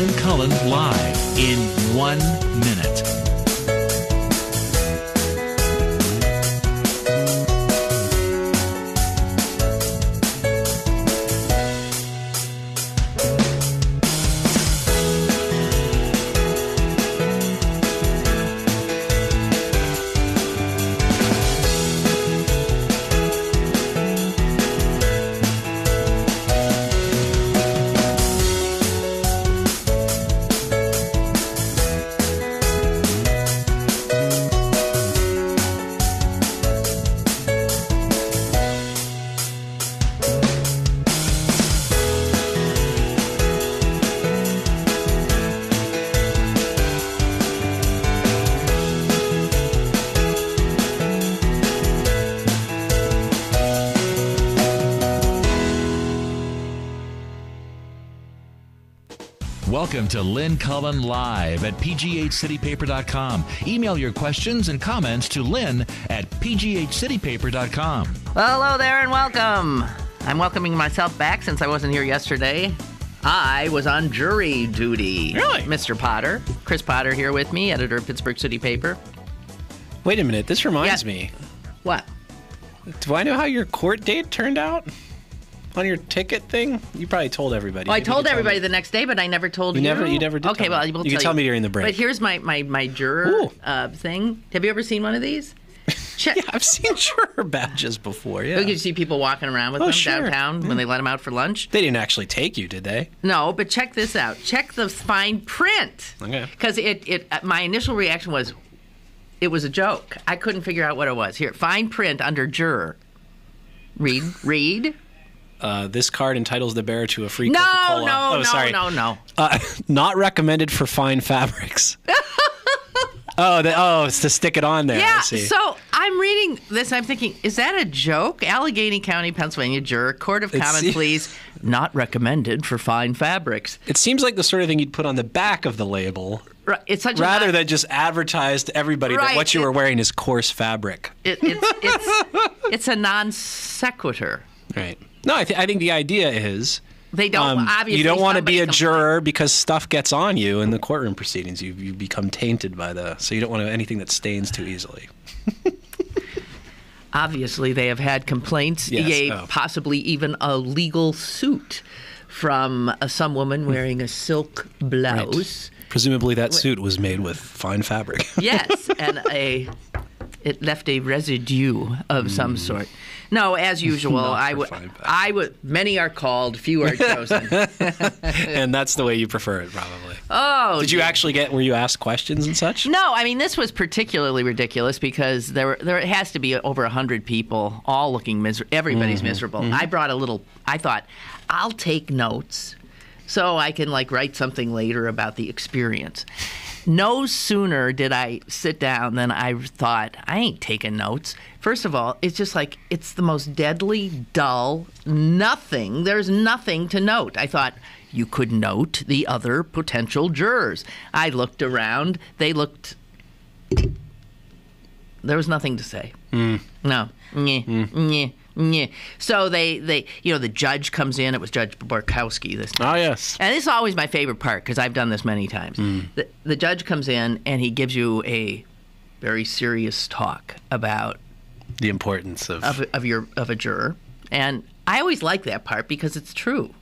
Lynn Cullen live in 1 minute. Welcome to Lynn Cullen Live at pghcitypaper.com. Email your questions and comments to Lynn at pghcitypaper.com. Well, hello there and welcome. I'm welcoming myself back since I wasn't here yesterday. I was on jury duty. Really? Mr. Potter. Chris Potter here with me, editor of Pittsburgh City Paper. Wait a minute. This reminds me. What? Do I know how your court date turned out? On your ticket thing? You probably told everybody. Well, I told everybody the next day, but I never told you. You never did. Okay, well, I will tell you. You can tell me during the break. But here's my juror thing. Have you ever seen one of these? Yeah, I've seen juror badges before, yeah. You see people walking around with them downtown when they let them out for lunch. They didn't actually take you, did they? No, but check this out. Check the fine print. Okay. Because my initial reaction was, it was a joke. I couldn't figure out what it was. Here, fine print under juror. Read. This card entitles the bearer to a free Coca-Cola. No. Not recommended for fine fabrics. It's to stick it on there. Yeah, I see. so I'm reading this. I'm thinking, is that a joke? Allegheny County, Pennsylvania, juror, Court of Common Pleas, not recommended for fine fabrics. It seems like the sort of thing you'd put on the back of the label. Right, it's such rather than just advertise to everybody that what you were wearing is coarse fabric. It's a non sequitur. Right. No, I think the idea is they don't. Obviously, you don't want to be a juror because stuff gets on you in the courtroom proceedings. You become tainted by so you don't want anything that stains too easily. Obviously, they have had complaints, possibly even a legal suit from some woman wearing a silk blouse. Right. Presumably, that suit was made with fine fabric. Yes, and it left a residue of some sort. No, as usual, I would. Many are called, few are chosen. And that's the way you prefer it, probably. Oh, did you actually were you asked questions and such? No, I mean this was particularly ridiculous because there has to be over 100 people, all looking miserable. Everybody's miserable. Mm-hmm. I brought I thought I'll take notes so I can write something later about the experience. No sooner did I sit down than I thought, I ain't taking notes. First of all, it's just it's the most deadly, dull, nothing. There's nothing to note. I thought, you could note the other potential jurors. I looked around. There was nothing to say. No. So they the judge comes in. It was Judge Borkowski this time. Oh, yes. And this is always my favorite part because I've done this many times. The judge comes in and he gives you a very serious talk about the importance of a juror. And I always like that part because it's true.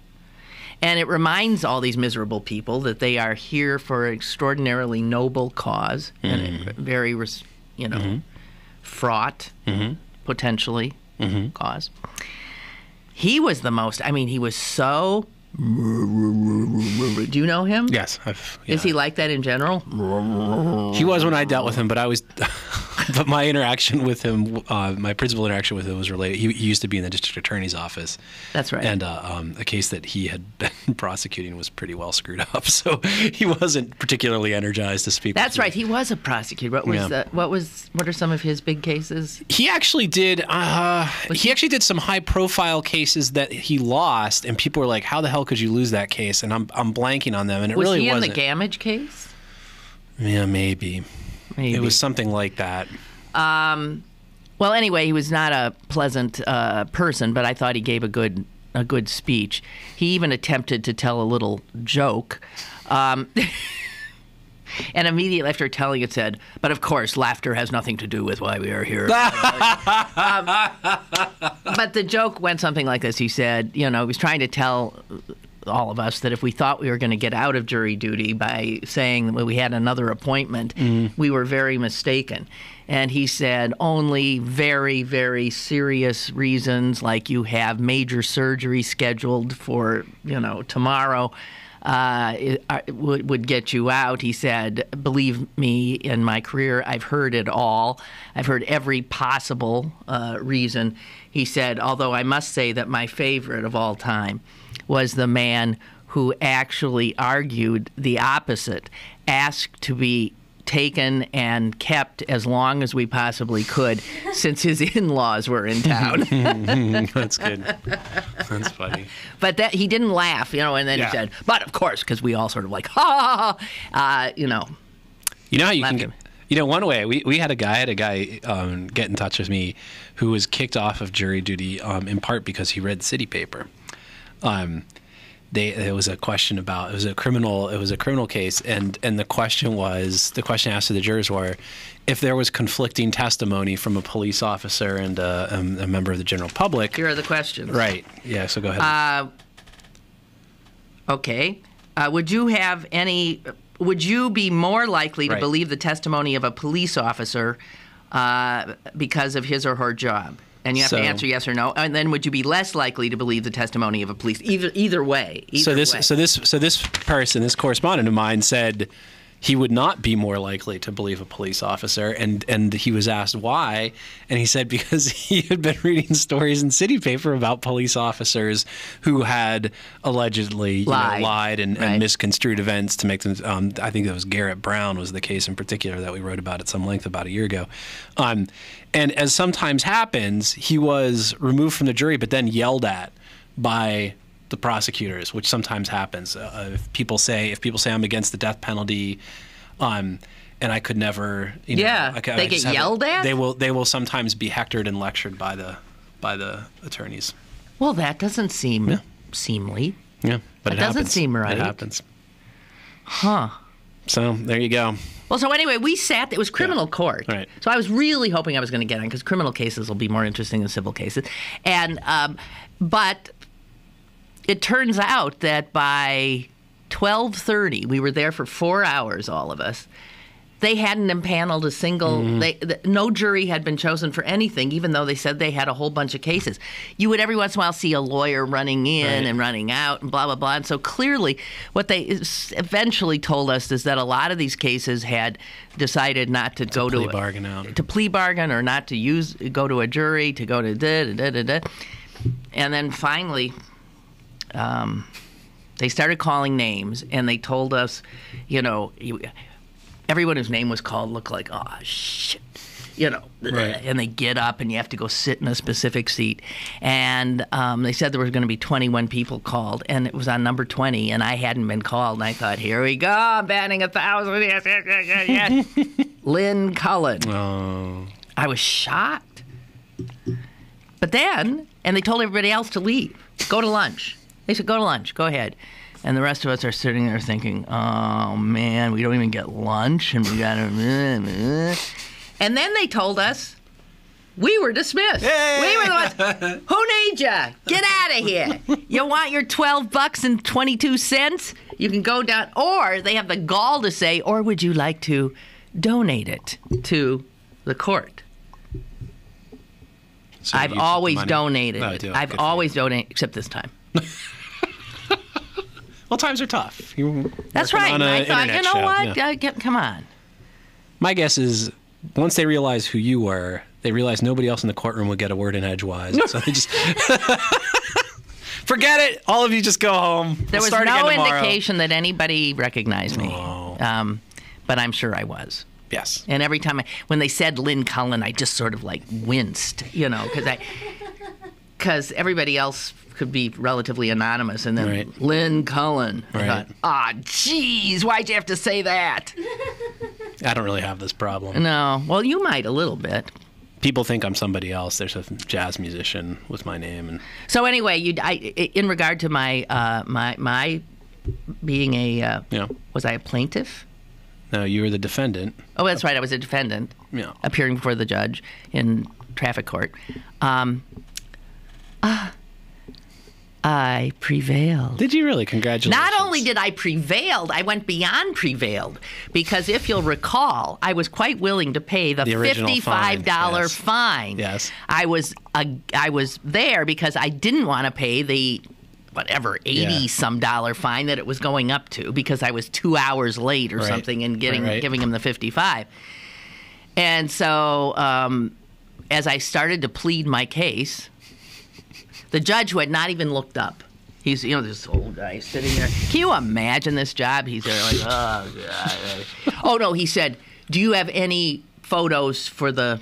And it reminds all these miserable people that they are here for an extraordinarily noble cause and a very, fraught, potentially, cause. He was the most, he was so... Do you know him? Yes. Is he like that in general? He was when I dealt with him, but but my interaction with him, my principal interaction with him was related. He used to be in the district attorney's office. That's right. And a case that he had been prosecuting was pretty well screwed up, so he wasn't particularly energized to speak. That's right. He was a prosecutor. What are some of his big cases? He actually did. He actually did some high-profile cases that he lost, and people were like, "How the hell could you lose that case?" And I'm blanking on them, and it really wasn't. Was he in the Gamage case? Yeah, maybe. It was something like that. Well, anyway, he was not a pleasant person, but I thought he gave a good a good speech. He even attempted to tell a little joke. And immediately after telling it said, but of course, laughter has nothing to do with why we are here. But the joke went something like this. He said, he was trying to tell all of us that if we thought we were going to get out of jury duty by saying that we had another appointment, we were very mistaken. And he said only very, very serious reasons, like you have major surgery scheduled for, tomorrow, would get you out. He said, believe me, in my career, I've heard it all. I've heard every possible reason. He said, although I must say that my favorite of all time was the man who actually argued the opposite, asked to be taken and kept as long as we possibly could since his in-laws were in town. That's good. That's funny. But he didn't laugh, and then he said, but of course, because we all sort of like, ha, ha. You know how you can one way, we had a guy get in touch with me who was kicked off of jury duty in part because he read City Paper. There was a question about it was a criminal case, and the question asked to the jurors were, if there was conflicting testimony from a police officer and a member of the general public. Here are the questions. Right. Yeah. So go ahead. Okay. Would you be more likely to believe the testimony of a police officer because of his or her job? And you have to answer yes or no. And then would you be less likely to believe the testimony of a police? Either way. This correspondent of mine said he would not be more likely to believe a police officer, and he was asked why, and he said because he had been reading stories in City Paper about police officers who had allegedly lied and misconstrued events to make them. I think it was Garrett Brown was the case in particular that we wrote about at some length about a year ago. And as sometimes happens, he was removed from the jury, but then yelled at by the prosecutors, which sometimes happens. If people say I'm against the death penalty, and I could never, they get yelled at. They will sometimes be hectored and lectured by the attorneys. Well, that doesn't seem seemly. Yeah, but it doesn't seem right. It happens. Huh. So there you go. Well, so anyway, we sat. It was criminal court. Right. So I was really hoping I was going to get on because criminal cases will be more interesting than civil cases, and but it turns out that by 12:30, we were there for 4 hours, all of us. They hadn't impaneled a single. No jury had been chosen for anything, even though they said they had a whole bunch of cases. You would every once in a while see a lawyer running in and running out, and blah blah blah. And so clearly, what they eventually told us is that a lot of these cases had decided not to go to plea bargain or not to go to a jury, to go to da. And then finally, they started calling names, and they told us, everyone whose name was called looked like, oh, shit, and they get up, and you have to go sit in a specific seat. And they said there was going to be 21 people called, and it was on number 20, and I hadn't been called. And I thought, here we go, I'm batting 1,000. Yes. Lynn Cullen. Oh. I was shocked. But then, and they told everybody else to leave, go to lunch. They said, go to lunch, go ahead. And the rest of us are sitting there thinking, oh, man, we don't even get lunch, and we got to... And then they told us we were dismissed. Yay! We were the ones, who needs ya? Get out of here. You want your $12.22? You can go down, or they have the gall to say, or would you like to donate it to the court? So I've always donated No, it. I've always donated, except this time. Well, times are tough. That's right. And I thought, you know what? Yeah. Come on. My guess is once they realized who you were, they realized nobody else in the courtroom would get a word in edgewise. So they just forget it. All of you just go home. There was no indication that anybody recognized me. Oh. But I'm sure I was. Yes. And every time when they said Lynn Cullen, I just sort of like winced, because everybody else could be relatively anonymous, and then Lynn Cullen. I thought, geez, why'd you have to say that? I don't really have this problem. No. Well, you might a little bit. People think I'm somebody else. There's a jazz musician with my name. And So anyway, in regard to my my being a was I a plaintiff? no, you were the defendant. Oh, that's right. I was a defendant appearing before the judge in traffic court. I prevailed. Did you really? Congratulations. Not only did I prevailed, I went beyond prevailed. Because if you'll recall, I was quite willing to pay the original $55 fine. Yes. I was there because I didn't want to pay the whatever, 80-some dollar fine that it was going up to because I was 2 hours late or something and giving him the 55. And so as I started to plead my case, the judge, who had not even looked up, he's, this old guy sitting there. Can you imagine this job? He's there like, oh, God. Oh, no, he said, do you have any photos for the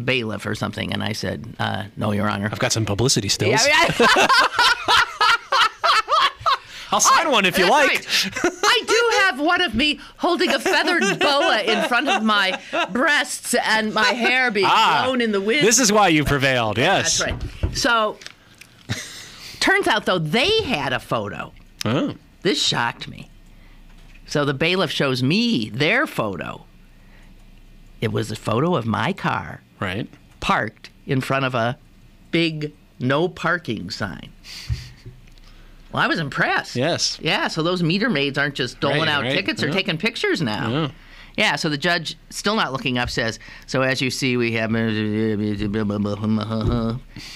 bailiff or something? And I said, no, Your Honor. I've got some publicity stills. Yeah, I'll sign one if you like. Right. I do have one of me holding a feathered boa in front of my breasts and my hair being blown in the wind. This is why you prevailed, yes. That's right. So, turns out, though, they had a photo. Oh. This shocked me. So the bailiff shows me their photo. It was a photo of my car. Right. Parked in front of a big no parking sign. Well, I was impressed. Yes. Yeah, so those meter maids aren't just doling out tickets, they're taking pictures now. Yeah. Yeah, so the judge, still not looking up, says, so as you see, we have... And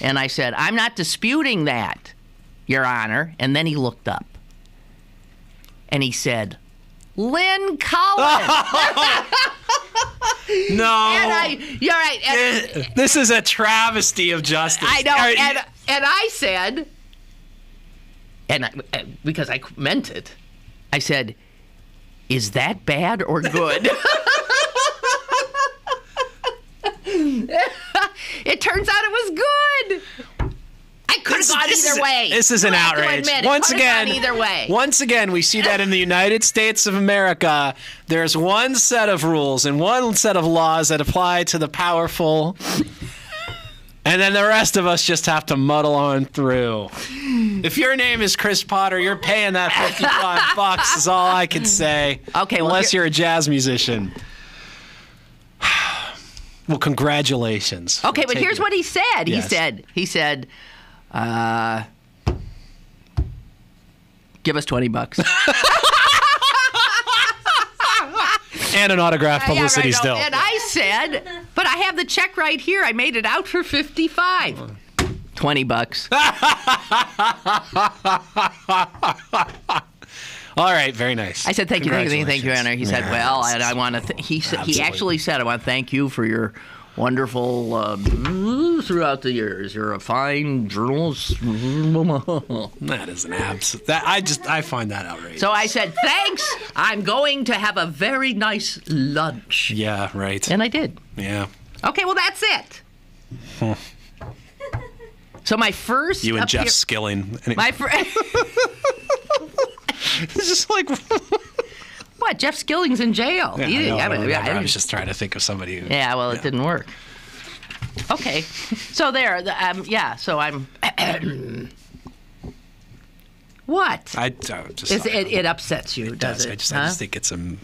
I said, I'm not disputing that, Your Honor. And then he looked up. And he said, Lynn Cullen. No. And you're right. And, this is a travesty of justice. I know. And I said... because I meant it, I said, is that bad or good? It turns out it was good. I could have gone either way. This is an outrage. Once again, we see that in the United States of America, there's one set of rules and one set of laws that apply to the powerful. And then the rest of us just have to muddle on through. If your name is Chris Potter, you're paying that $55 is all I can say. Okay, unless you're a jazz musician. Well, congratulations. Okay, but here's what he said. Yes. He said, give us $20. And an autographed publicity still. And I said, but I have the check right here. I made it out for $55. $20. All right, very nice. I said, thank you, Your Honor. He said, well, and I want to. He actually said, I want to thank you for your wonderful throughout the years. You're a fine journalist. That is an I find that outrageous. So I said, thanks. I'm going to have a very nice lunch. Yeah, right. And I did. Yeah. Okay, well, that's it. So my first... You and Jeff Skilling. My first... It's just like... What? Jeff Skilling's in jail. Yeah, I was just trying to think of somebody who... Yeah, well, it didn't work. Okay. So there. So I'm... What? It upsets you, does it? I just think it's a...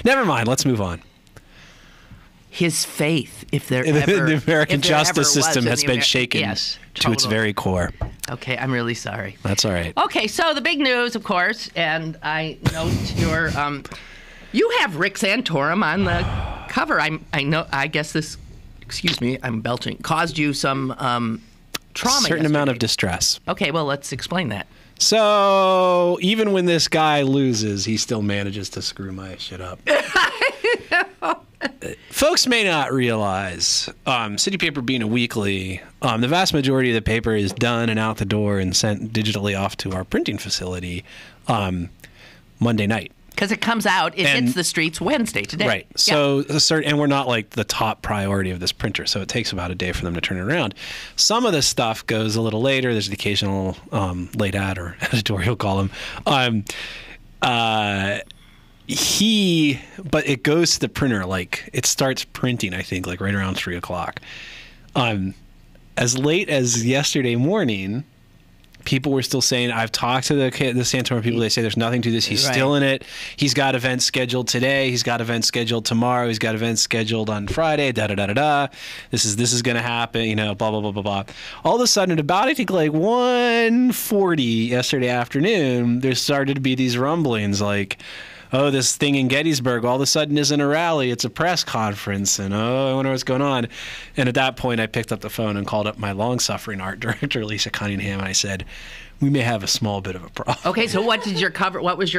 Never mind. Let's move on. His faith, if there ever... The American justice system has been shaken to its very core. Okay, I'm really sorry. That's all right. Okay, so the big news, of course, and I note your... you have Rick Santorum on the cover. I know. I guess this... Excuse me, I'm belching. Caused you some trauma. A certain amount of distress. Okay, well, let's explain that. So, even when this guy loses, he still manages to screw my shit up. Folks may not realize, City Paper being a weekly, the vast majority of the paper is done and out the door and sent digitally off to our printing facility Monday night. Because it comes out, it hits the streets Wednesday today. Right. So, and we're not like the top priority of this printer, so it takes about a day for them to turn it around. Some of this stuff goes a little later. There's the occasional late ad or editorial column. but it goes to the printer, like it starts printing, I think, like right around 3 o'clock. As late as yesterday morning, people were still saying, I've talked to the Santorum people. They say there's nothing to this. He's still in it. He's got events scheduled today. He's got events scheduled tomorrow. He's got events scheduled on Friday. Da-da-da-da-da. This is going to happen, you know, blah, blah, blah, blah, blah. All of a sudden, at about, I think, like 1:40 yesterday afternoon, there started to be these rumblings like, oh, this thing in Gettysburg all of a sudden isn't a rally, it's a press conference, and oh, I wonder what's going on. And at that point, I picked up the phone and called up my long-suffering art director, Lisa Cunningham, and I said, we may have a small bit of a problem. Okay, so what was your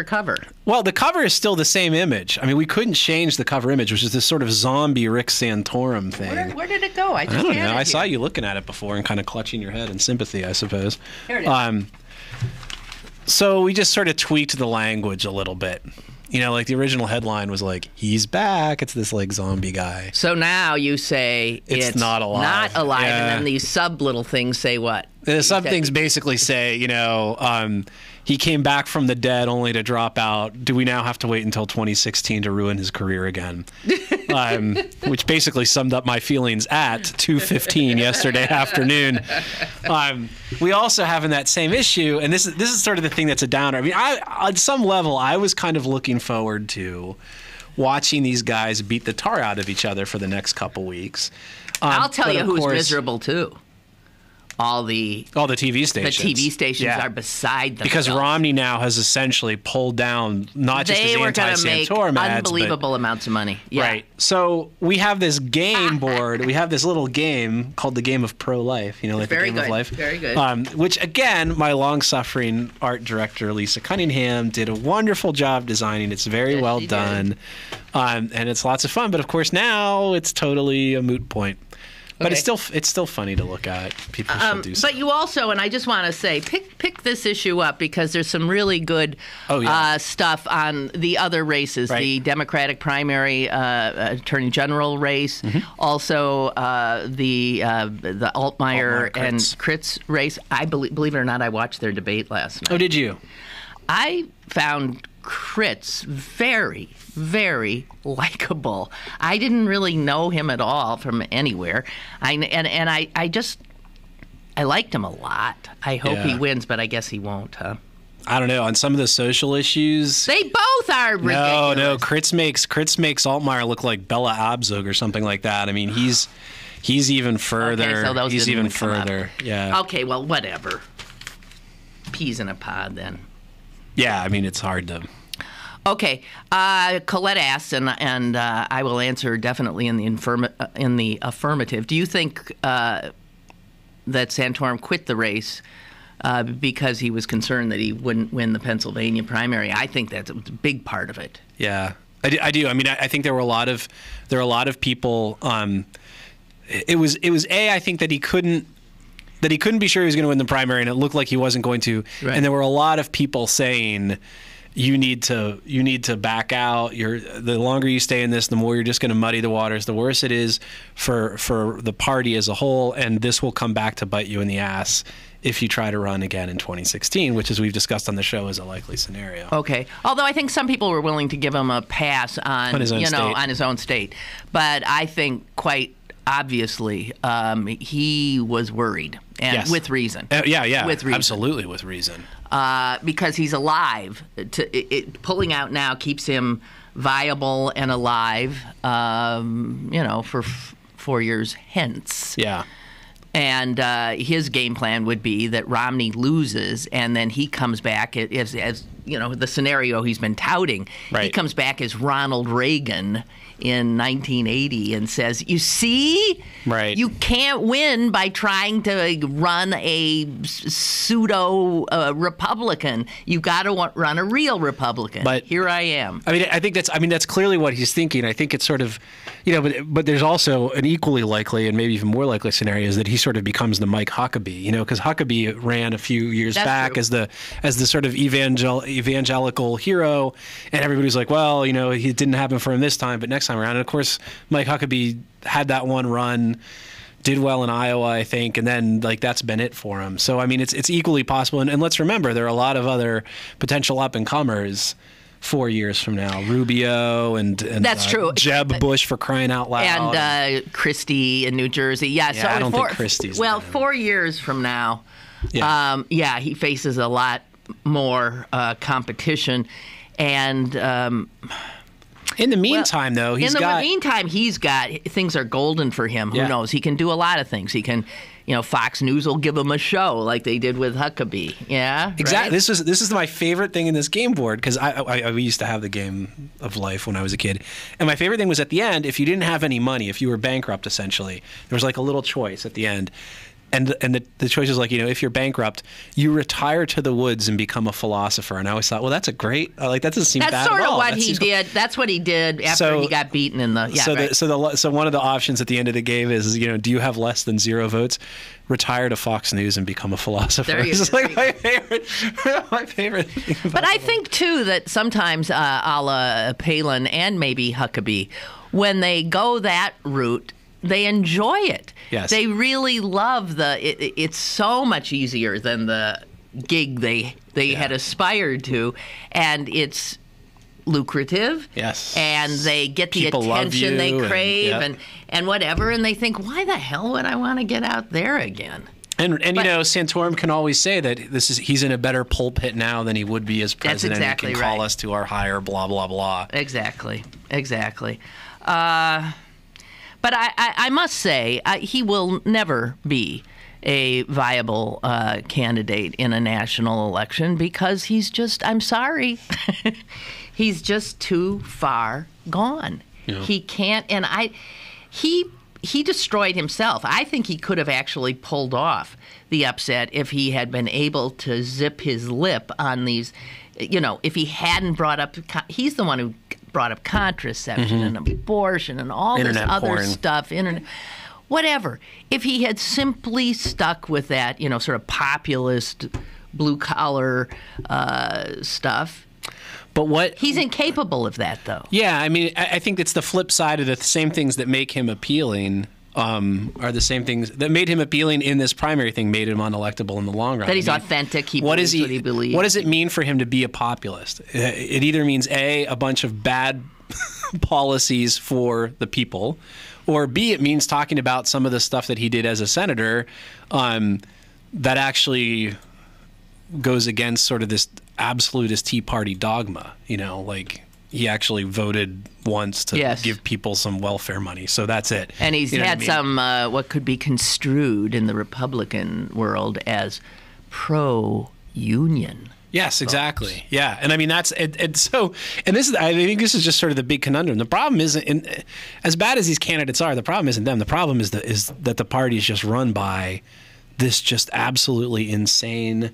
cover? Well, the cover is still the same image. I mean, we couldn't change the cover image, which is this sort of zombie Rick Santorum thing. Where did it go? I don't know. I saw you looking at it before and kind of clutching your head in sympathy, I suppose. Here it is. So we just sort of tweaked the language a little bit. You know, like the original headline was like, he's back. It's this like zombie guy. So now you say it's not alive. Not alive. Yeah. And then these sub little things say what? The sub things basically say, you know, he came back from the dead only to drop out. Do we now have to wait until 2016 to ruin his career again? Which basically summed up my feelings at 2:15 yesterday afternoon. We also have in that same issue, and this is sort of the thing that's a downer. I mean, on some level, I was kind of looking forward to watching these guys beat the tar out of each other for the next couple weeks. I'll tell you who's miserable too. All the TV stations. The TV stations are beside themselves. Because Romney now has essentially pulled down not just his anti-Santorum ads, they were going to make unbelievable amounts of money. Yeah. Right. So we have this game board. We have this little game called the Game of Pro-Life. You know, like the Game of Life. Very good. Which, again, my long-suffering art director, Lisa Cunningham, did a wonderful job designing. It's very well done. And it's lots of fun. But, of course, now it's totally a moot point. But it's still funny to look at. People should do so. But you also, and I just want to say, pick this issue up because there's some really good stuff on the other races, the Democratic primary Attorney General race, also the Altmire and Critz race. I believe it or not, I watched their debate last night. Oh, did you? I found Critz very, very likable. I didn't really know him at all from anywhere. I liked him a lot. I hope he wins, but I guess he won't, huh? I don't know. On some of the social issues, they both are ridiculous. No. Critz makes Altmire look like Bella Abzug or something like that. I mean, he's even further. Okay, so those he's even come further. Up. Yeah. Okay, well, whatever. Peas in a pod, then. Yeah, I mean, it's hard to. Okay, Colette asked, and I will answer definitely in the affirmative. Do you think that Santorum quit the race because he was concerned that he wouldn't win the Pennsylvania primary? I think that's a big part of it. Yeah, I do. I mean, I think there were a lot of people. It was I think that he couldn't be sure he was going to win the primary, and it looked like he wasn't going to. Right. And there were a lot of people saying, you need to back out. The longer you stay in this, the more you're just going to muddy the waters. The worse it is for the party as a whole, and this will come back to bite you in the ass if you try to run again in 2016, which, as we've discussed on the show, is a likely scenario. Okay. Although I think some people were willing to give him a pass on his own state, but I think quite obviously he was worried, and with reason. With reason. Absolutely with reason. Because he's alive. Pulling out now keeps him viable and alive, for 4 years hence. Yeah. And his game plan would be that Romney loses, and then he comes back as the scenario he's been touting. Right. He comes back as Ronald Reagan in 1980 and says, you see, you can't win by trying to run a pseudo-Republican. You got to run a real Republican. But here I am. I think that's clearly what he's thinking. I think it's sort of, but there's also an equally likely and maybe even more likely scenario is that he sort of becomes the Mike Huckabee, because Huckabee ran a few years back as the sort of evangelical hero, and everybody was like, well, it didn't happen for him this time, but next time around. And of course, Mike Huckabee had that one run, did well in Iowa, I think, and then that's been it for him. So it's equally possible. And let's remember, there are a lot of other potential up and comers 4 years from now. Rubio and that's true. Jeb Bush, for crying out loud. And Christie in New Jersey. Yeah, so I don't think Christie's. Well, 4 years from now, he faces a lot more competition. And in the meantime, though, he's got things are golden for him. Who knows? He can do a lot of things. He can. Fox News will give him a show like they did with Huckabee. Yeah, exactly. Right? This is my favorite thing in this game board, because I used to have the game of life when I was a kid, and my favorite thing was at the end. If you didn't have any money, if you were bankrupt, essentially, there was like a little choice at the end. And the choice is like, if you're bankrupt, you retire to the woods and become a philosopher. And I always thought, well, that's a great, that doesn't seem bad at all. That's sort of what he did. That's what he did after he got beaten in the, So one of the options at the end of the game is, do you have less than 0 votes? Retire to Fox News and become a philosopher. This is like my favorite thing about But I think, too, that sometimes a la Palin and maybe Huckabee, when they go that route, they enjoy it. Yes. They really love it's so much easier than the gig they had aspired to, and it's lucrative. Yes. And they get the People attention they crave and whatever, and they think, why the hell would I want to get out there again? And Santorum can always say that he's in a better pulpit now than he would be as president. That's exactly he can call us to our higher blah, blah, blah. Exactly. But I must say, he will never be a viable candidate in a national election, because he's just, I'm sorry, he's just too far gone. Yeah. He can't, and he destroyed himself. I think he could have actually pulled off the upset if he had been able to zip his lip on these, if he hadn't brought up, he's the one who brought up contraception and abortion and all this other stuff, whatever. If he had simply stuck with that, sort of populist, blue-collar stuff. But he's incapable of that, though. Yeah, I mean, I think it's the flip side of the same things that make him appealing. Are the same things that made him appealing in this primary thing, made him unelectable in the long run. That he's authentic. He believes what he believes. What does it mean for him to be a populist? It either means A, bunch of bad policies for the people, or B, it means talking about some of the stuff that he did as a senator that actually goes against sort of this absolutist Tea Party dogma, like he actually voted once to give people some welfare money. So that's it. And he's had some what could be construed in the Republican world as pro-union. Yes, exactly. Yeah, and I mean that's and so this is, I think this is just sort of the big conundrum. The problem isn't, as bad as these candidates are, the problem isn't them. The problem is that the party is just run by this just absolutely insane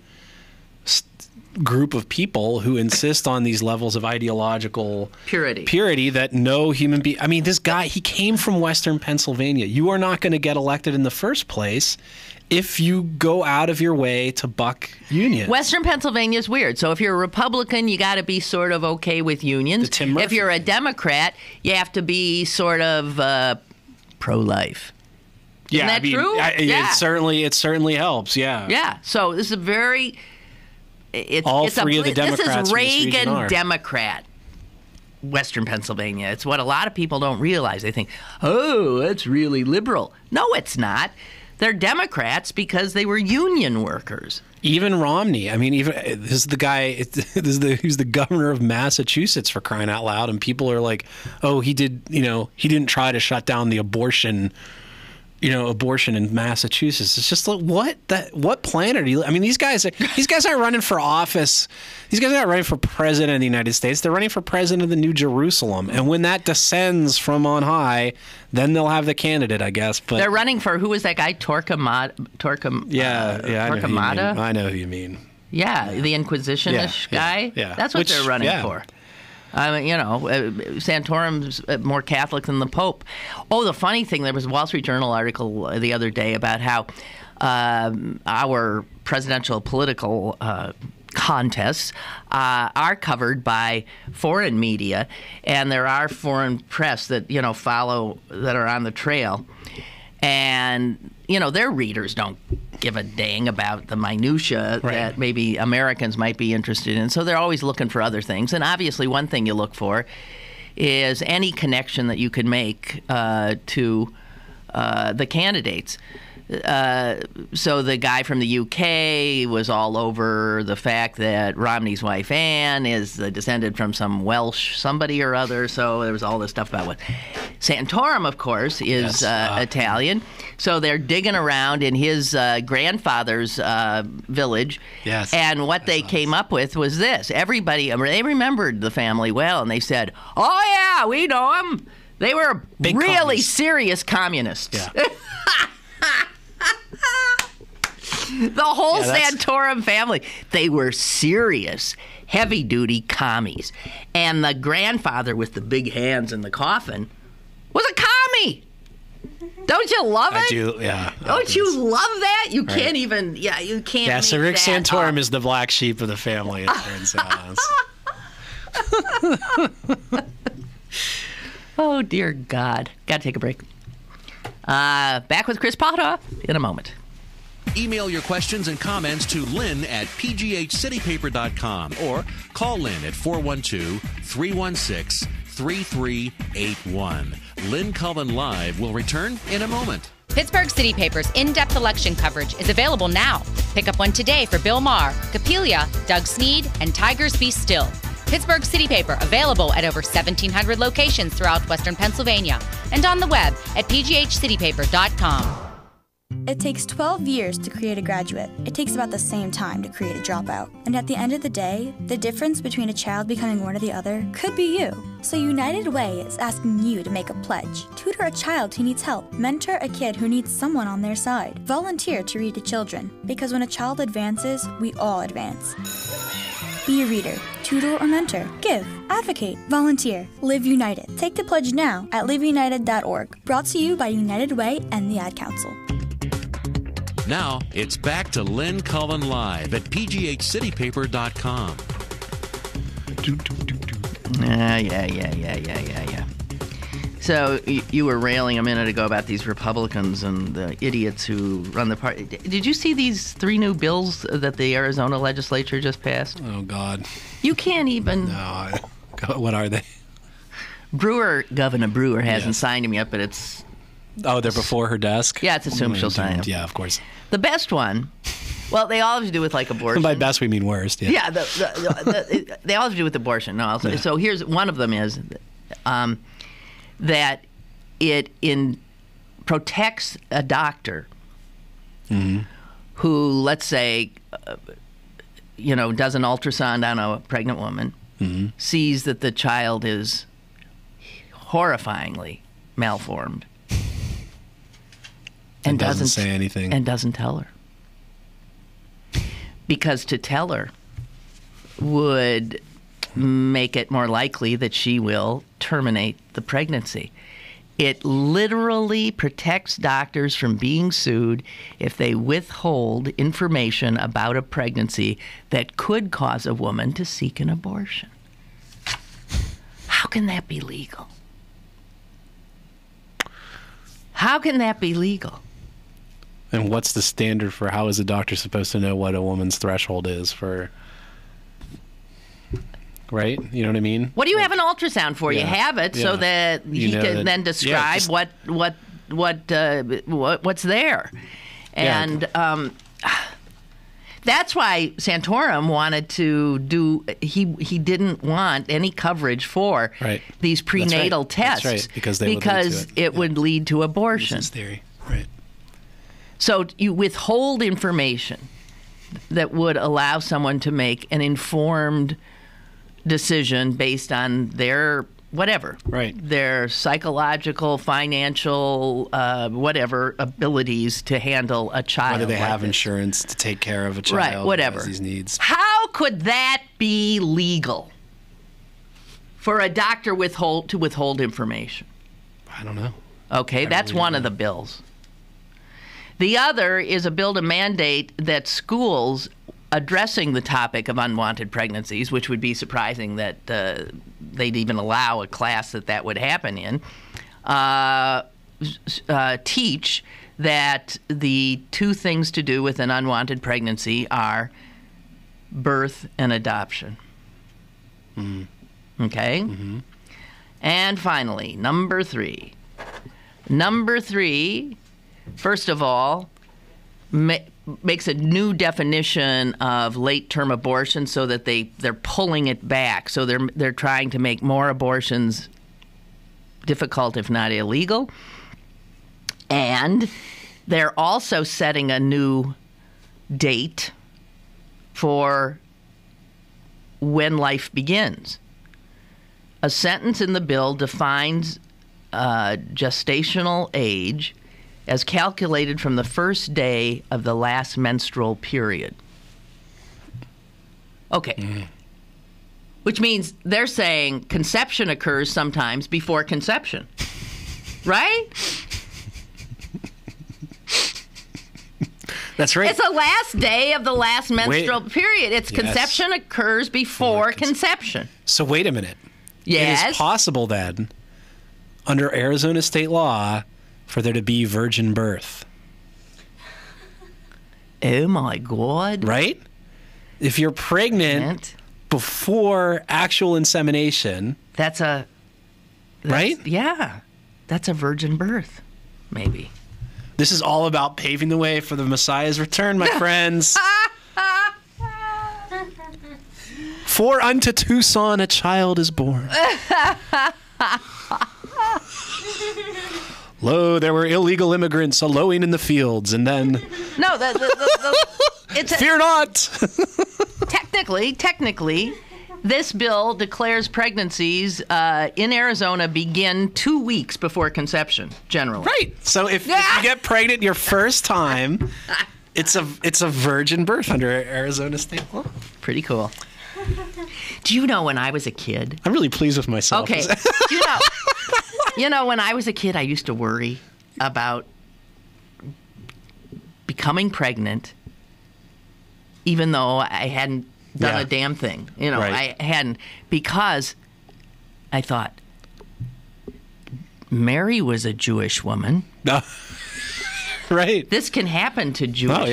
group of people who insist on these levels of ideological purity that no human being. I mean, this guy, he came from Western Pennsylvania. You are not going to get elected in the first place if you go out of your way to buck unions. Western Pennsylvania is weird. So if you're a Republican, you got to be sort of okay with unions. If you're a Democrat, you have to be sort of pro-life. Isn't that true? It certainly helps. Yeah. Yeah. So this is a very. It's three of the Democrats. This is Reagan Democrat, Western Pennsylvania. It's what a lot of people don't realize. They think, oh, that's really liberal. No, it's not. They're Democrats because they were union workers. Even Romney. I mean, this is the guy. Who's the governor of Massachusetts, for crying out loud. And people are like, oh, he didn't try to shut down the abortion in Massachusetts. It's just like, what planet are you? I mean, these guys aren't running for office. These guys aren't running for president of the United States. They're running for president of the New Jerusalem. And when that descends from on high, then they'll have the candidate, I guess. But they're running for, who was that guy? Torquemada? I know who you mean. Yeah, the Inquisition-ish guy. Yeah. That's what they're running for. Santorum's more Catholic than the Pope. Oh, the funny thing, there was a Wall Street Journal article the other day about how our presidential political contests are covered by foreign media, and there are foreign press that follow, that are on the trail. And, their readers don't give a dang about the minutia that maybe Americans might be interested in. So they're always looking for other things. And obviously one thing you look for is any connection that you can make to the candidates. So the guy from the UK was all over the fact that Romney's wife Anne is descended from some Welsh somebody or other. So there was all this stuff about what Santorum, of course, is Italian. So they're digging around in his grandfather's village. Yes. And what they came up with was this. Everybody, they remembered the family well, and they said, "Oh yeah, we know them. They were Big really commies. serious communists." Yeah. The whole Santorum family, they were serious, heavy-duty commies. And the grandfather with the big hands in the coffin was a commie. Don't you love it? I do, yeah. Don't you love that? You can't even, you can't Yeah, make so Rick that Santorum up. is the black sheep of the family, it turns out. Oh, dear God. Got to take a break. Back with Chris Potter in a moment. Email your questions and comments to Lynn at pghcitypaper.com or call Lynn at 412-316-3381. Lynn Cullen Live will return in a moment. Pittsburgh City Paper's in-depth election coverage is available now. Pick up one today for Bill Maher, Capelia, Doug Sneed, and Tigers Be Still. Pittsburgh City Paper available at over 1,700 locations throughout Western Pennsylvania and on the web at pghcitypaper.com. It takes 12 years to create a graduate. It takes about the same time to create a dropout. And at the end of the day, the difference between a child becoming one or the other could be you. So United Way is asking you to make a pledge. Tutor a child who needs help. Mentor a kid who needs someone on their side. Volunteer to read to children. Because when a child advances, we all advance. Be a reader, tutor or mentor. Give, advocate, volunteer. Live United. Take the pledge now at liveunited.org. Brought to you by United Way and the Ad Council. Now, it's back to Lynn Cullen Live at pghcitypaper.com. Yeah. So you were railing a minute ago about these Republicans and the idiots who run the party. Did you see these 3 new bills that the Arizona legislature just passed? Oh, God. You can't even... No. What are they? Governor Brewer hasn't signed them yet, but it's... Oh, they're before her desk? Yeah, it's assumed she'll sign them. Yeah, of course. The best one, well, they all have to do with, like, abortion. By best, we mean worst. Yeah, they all have to do with abortion. No, so here's one of them is that it protects a doctor who, let's say, does an ultrasound on a pregnant woman, sees that the child is horrifyingly malformed. And doesn't say anything. And doesn't tell her. Because to tell her would make it more likely that she will terminate the pregnancy. It literally protects doctors from being sued if they withhold information about a pregnancy that could cause a woman to seek an abortion. How can that be legal? How can that be legal? And what's the standard for how is a doctor supposed to know what a woman's threshold is for, right? You know what I mean? What do you have an ultrasound for? You have it so that he can then describe what's there. And that's why Santorum wanted to do, he didn't want any coverage for these prenatal tests. That's right, because it would lead to abortion. This is theory, right. So you withhold information that would allow someone to make an informed decision based on their whatever, their psychological, financial, whatever abilities to handle a child. Whether they like have this. Insurance to take care of a child, whatever. Who has these needs. How could that be legal for a doctor to withhold information? I don't know. Okay, that's one of the bills. The other is a bill to mandate that schools addressing the topic of unwanted pregnancies, which would be surprising that they'd even allow a class that would happen in, teach that the two things to do with an unwanted pregnancy are birth and adoption. Mm-hmm. Okay? Mm-hmm. And finally, number 3. Number 3, first of all, makes a new definition of late-term abortion so that they're pulling it back. So they're trying to make more abortions difficult, if not illegal. And they're also setting a new date for when life begins. A sentence in the bill defines gestational age as calculated from the first day of the last menstrual period. Okay. Mm. Which means they're saying conception occurs sometimes before conception. Right? That's right. It's the last day of the last menstrual period. It's conception occurs before conception. So wait a minute. Yes. It is possible then, under Arizona state law, for there to be virgin birth. Oh my God. Right? If you're pregnant before actual insemination. Right? Yeah. That's a virgin birth, maybe. This is all about paving the way for the Messiah's return, my friends. For unto Tucson a child is born. Lo, there were illegal immigrants a-lowing in the fields, and then... No, Fear not! Technically, this bill declares pregnancies in Arizona begin 2 weeks before conception, generally. Right. So if you get pregnant your first time, it's a virgin birth under Arizona state law. Pretty cool. Do you know when I was a kid? I'm really pleased with myself. Okay. You know, when I was a kid, I used to worry about becoming pregnant, even though I hadn't done a damn thing. You know, I hadn't, because I thought, Mary was a Jewish woman. Right. This can happen to Jewish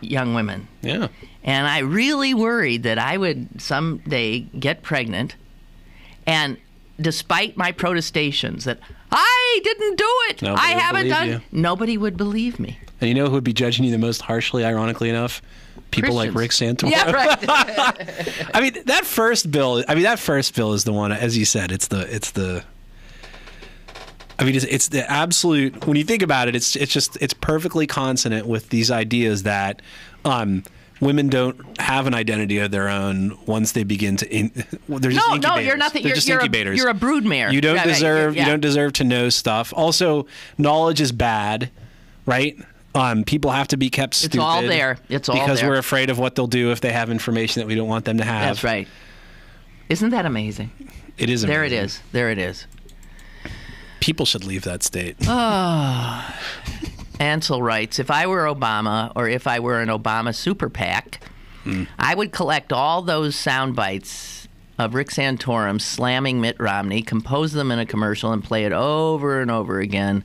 young women. Yeah. And I really worried that I would someday get pregnant, and despite my protestations that I didn't do it, I haven't done, nobody would believe me. And you know who would be judging you the most harshly, ironically enough? People Christians. like Rick Santorum. Yeah, right. I mean, that first bill is the one, as you said, it's the absolute, when you think about it, it's perfectly consonant with these ideas that women don't have an identity of their own once they begin to. They're just incubators. No, you're nothing. They're just incubators. You're a broodmare. You don't deserve. You don't deserve to know stuff. Also, knowledge is bad, right? People have to be kept stupid. It's all there. It's all because there. we're afraid of what they'll do if they have information that we don't want them to have. That's right. Isn't that amazing? It is amazing. There it is. There it is. People should leave that state. Oh. Ansel writes, if I were Obama, or if I were an Obama super PAC, I would collect all those sound bites of Rick Santorum slamming Mitt Romney, compose them in a commercial, and play it over and over again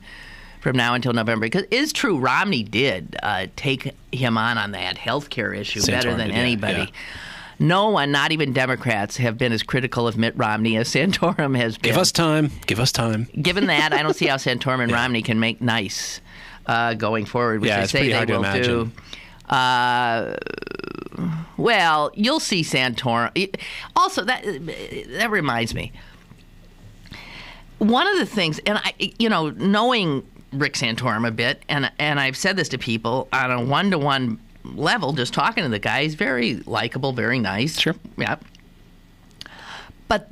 from now until November. Because it is true, Romney did take him on that health care issue better than anybody. Yeah. No one, not even Democrats, have been as critical of Mitt Romney as Santorum has been. Give us time. Give us time. Given that, I don't see how Santorum and Romney can make nice going forward, which they say they will do. Well, you'll see Santorum. Also, that reminds me. One of the things, and knowing Rick Santorum a bit, and I've said this to people on a one-to-one level, just talking to the guy, he's very likable, very nice. Sure. Yeah. But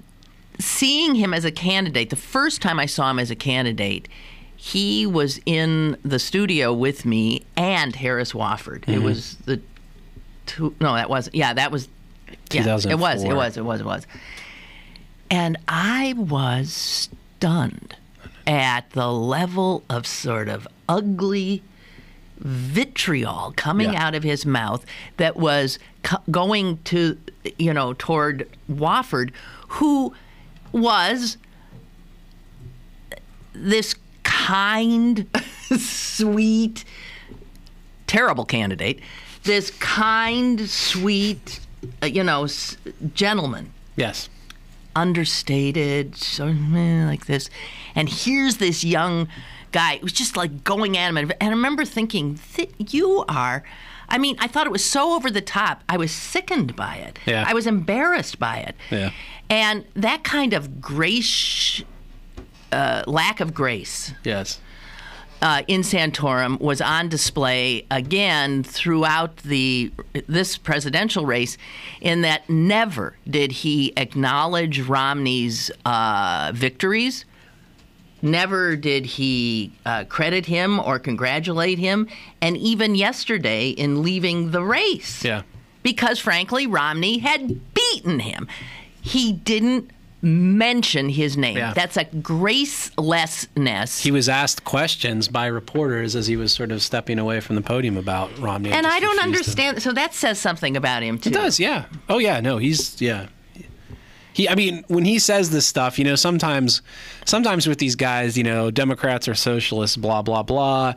seeing him as a candidate, the first time I saw him as a candidate, he was in the studio with me and Harris Wofford. Mm-hmm. It was that was 2004. It was. And I was stunned at the level of sort of ugly vitriol coming out of his mouth that was going to, toward Wofford, who was this kind, sweet, terrible candidate. This kind, sweet, gentleman. Yes. Understated, sort of like this. And here's this young guy who's just like going at him. And I remember thinking, you are... I mean, I thought it was so over the top. I was sickened by it. Yeah. I was embarrassed by it. Yeah. And that kind of grace, lack of grace... Yes. In Santorum was on display again throughout this presidential race, in that never did he acknowledge Romney's victories. Never did he credit him or congratulate him. And even yesterday in leaving the race. Yeah. Because, frankly, Romney had beaten him. He didn't mention his name. Yeah. That's a gracelessness. He was asked questions by reporters as he was sort of stepping away from the podium about Romney. And I don't understand. So that says something about him, too. It does, yeah. Oh, yeah, no, I mean, when he says this stuff, sometimes with these guys, Democrats or socialists, blah, blah, blah.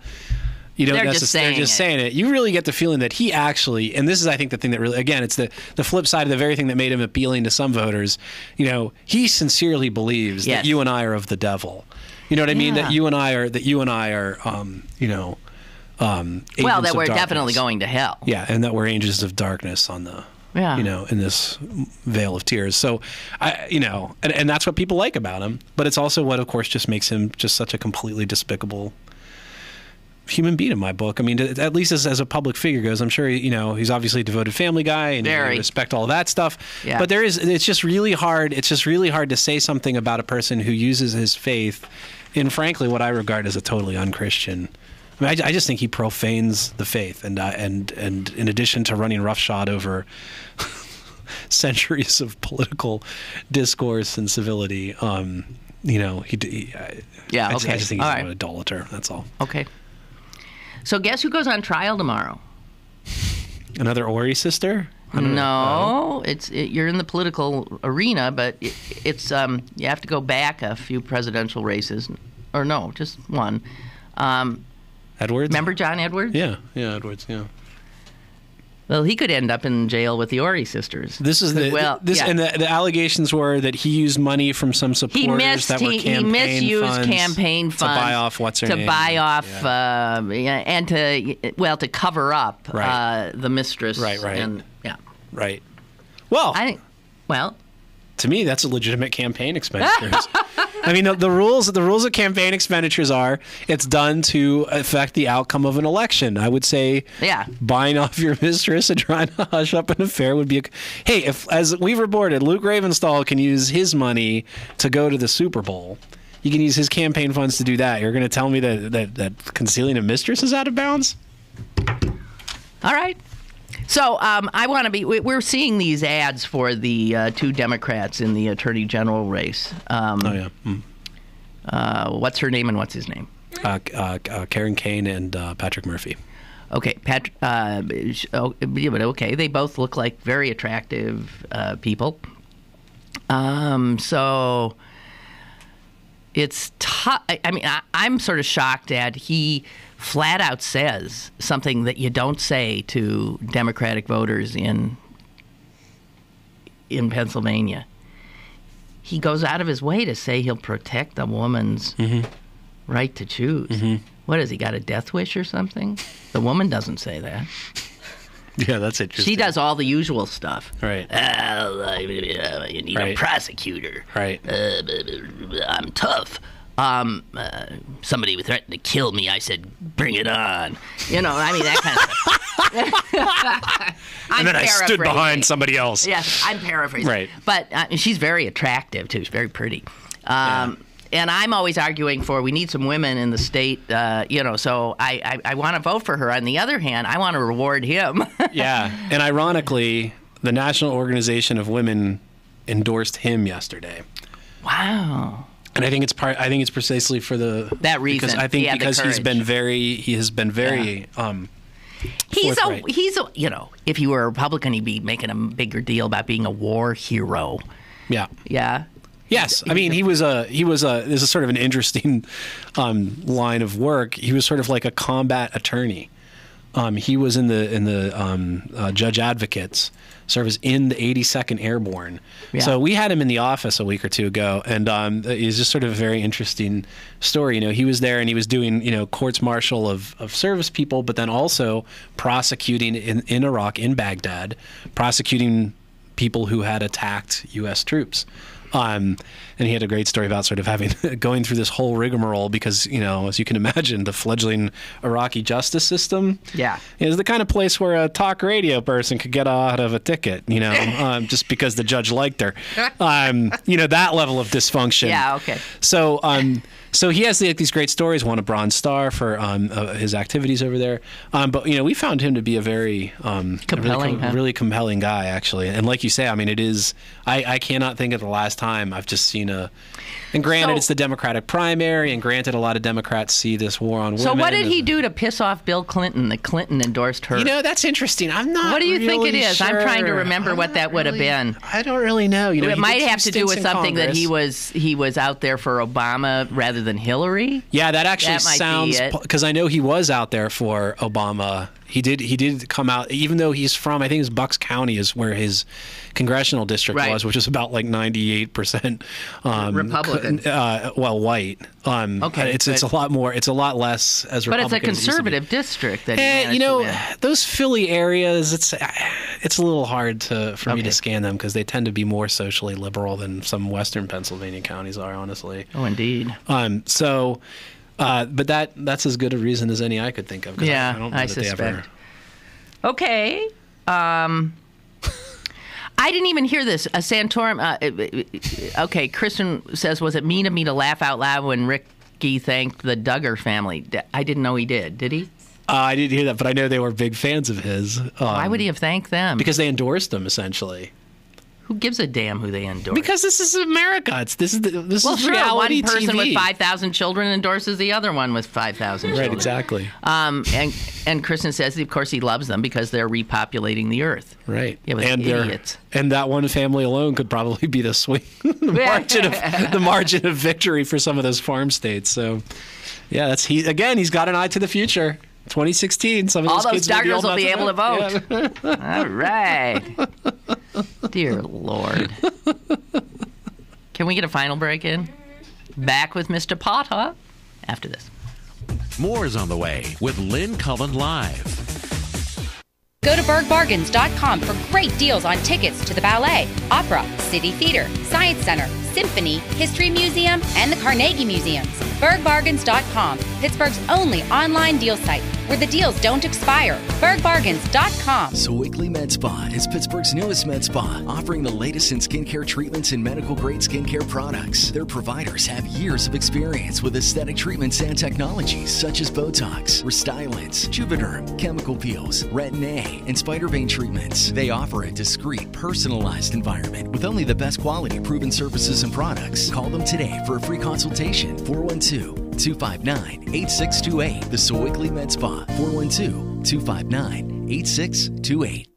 They're just saying it. You really get the feeling that he actually, and this is, I think, the thing that really, again, it's the flip side of the very thing that made him appealing to some voters. He sincerely believes that you and I are of the devil. You know what I mean? That you and I are, agents well, that of we're darkness. Definitely going to hell. Yeah, and that we're agents of darkness on the, in this veil of tears. So, and that's what people like about him. But it's also what, of course, just makes him just such a completely despicable human being in my book. I mean, at least as a public figure goes, I'm sure, he's obviously a devoted family guy and I respect all of that stuff. Yeah. But it's just really hard. It's just really hard to say something about a person who uses his faith in, frankly, what I regard as a totally unchristian. I mean, I just think he profanes the faith, and in addition to running roughshod over centuries of political discourse and civility, I just think he's an idolater. That's all. Okay. So guess who goes on trial tomorrow? Another Ori sister? No, you're in the political arena, but it's you have to go back a few presidential races, or no, just one. Edwards? Remember John Edwards? Yeah, Edwards. Yeah. Well, he could end up in jail with the Ori sisters. And the allegations were that he used money from some supporters that were he misused campaign funds to buy off and to cover up the mistress. Right. And, right. Well, to me, that's a legitimate campaign expenditures. I mean, the rules of campaign expenditures are it's done to affect the outcome of an election. I would say, buying off your mistress and trying to hush up an affair would be hey, if, as we've reported, Luke Ravenstahl can use his money to go to the Super Bowl. He can use his campaign funds to do that. You're going to tell me that concealing a mistress is out of bounds? All right. So I want to be. We're seeing these ads for the two Democrats in the Attorney General race. What's her name and what's his name? Karen Kane and Patrick Murphy. Okay, Patrick. But okay, they both look like very attractive people. So it's tough. I mean, I'm sort of shocked that he flat out says something that you don't say to Democratic voters in Pennsylvania. He goes out of his way to say he'll protect the woman's right to choose. Mm-hmm. What, has he got a death wish or something? The woman doesn't say that. Yeah, that's interesting. She does all the usual stuff. Right. You need a prosecutor. Right. I'm tough. Somebody threatened to kill me. I said, bring it on. I mean, that kind of stuff. And then I stood behind somebody else. Yes, I'm paraphrasing. Right. But she's very attractive, too. She's very pretty. And I'm always arguing for we need some women in the state, so I want to vote for her. On the other hand, I want to reward him. Yeah. And ironically, the National Organization of Women endorsed him yesterday. Wow. And I think it's precisely for that reason. Because I think because he has been very he's if he were a Republican, he'd be making a bigger deal about being a war hero. Yeah. Yeah. Yes, I mean this is sort of an interesting line of work. He was sort of like a combat attorney. He was in the Judge Advocates Service in the 82nd Airborne. Yeah. So we had him in the office a week or two ago, and it's just sort of a very interesting story. You know, he was there and he was doing, you know, courts martial of service people, but then also prosecuting in Iraq, in Baghdad, prosecuting people who had attacked U.S. troops. And he had a great story about sort of going through this whole rigmarole because, you know, as you can imagine, the fledgling Iraqi justice system is the kind of place where a talk radio person could get out of a ticket, you know, just because the judge liked her. You know, that level of dysfunction. Yeah, okay. So he has these great stories, won a Bronze Star for his activities over there. But, you know, we found him to be a very really compelling guy, actually. And like you say, I mean, it is, I cannot think of the last time I've just seen and granted, it's the Democratic primary, and granted, a lot of Democrats see this war on women. So what did he do to piss off Bill Clinton that Clinton endorsed her? You know, that's interesting. I'm not. What do you think it is? Sure. I'm trying to remember what that would have been. I don't really know. You know, it might have to do with something that he was out there for Obama rather than Hillary. Yeah, that actually sounds, because I know he was out there for Obama. He did come out, even though he's from, I think it's Bucks County is where his congressional district was, which is about like 98% Republican. White. Okay, it's a lot more. It's a lot less as Republican. But it's a conservative district. That you know, those Philly areas, it's a little hard for me to scan them because they tend to be more socially liberal than some Western Pennsylvania counties are, honestly. Oh, indeed. But that's as good a reason as any I could think of. Yeah, I don't know I that suspect. They ever... Okay. I didn't even hear this. Santorum. Okay, Kristen says, was it mean of me to laugh out loud when Ricky thanked the Duggar family? I didn't know he did. Did he? I didn't hear that, but I know they were big fans of his. Why would he have thanked them? Because they endorsed him, essentially. Who gives a damn who they endorse? Because this is America. This is reality one person TV. with 5,000 children endorses the other one with 5,000 children. Right, exactly. And Kristen says, of course, he loves them because they're repopulating the earth. Right. Yeah, but idiots. And that one family alone could probably be the swing, the margin of victory for some of those farm states. So, yeah, he's got an eye to the future. 2016, some of all those those Duggars will be able to vote. Yeah. All right. Dear Lord. Can we get a final break in? Back with Mr. Potter after this. More is on the way with Lynn Cullen Live. Go to bergbargains.com for great deals on tickets to the ballet, opera, city theater, science center, symphony, history museum, and the Carnegie Museums. bergbargains.com, Pittsburgh's only online deal site where the deals don't expire. bergbargains.com. Sewickley Med Spa is Pittsburgh's newest med spa, offering the latest in skincare treatments and medical-grade skincare products. Their providers have years of experience with aesthetic treatments and technologies such as Botox, Restylance, Juvederm, chemical peels, Retin-A, and spider vein treatments. They offer a discreet, personalized environment with only the best quality proven services and products. Call them today for a free consultation. 412-259-8628. The Sewickley Med Spa. 412-259-8628.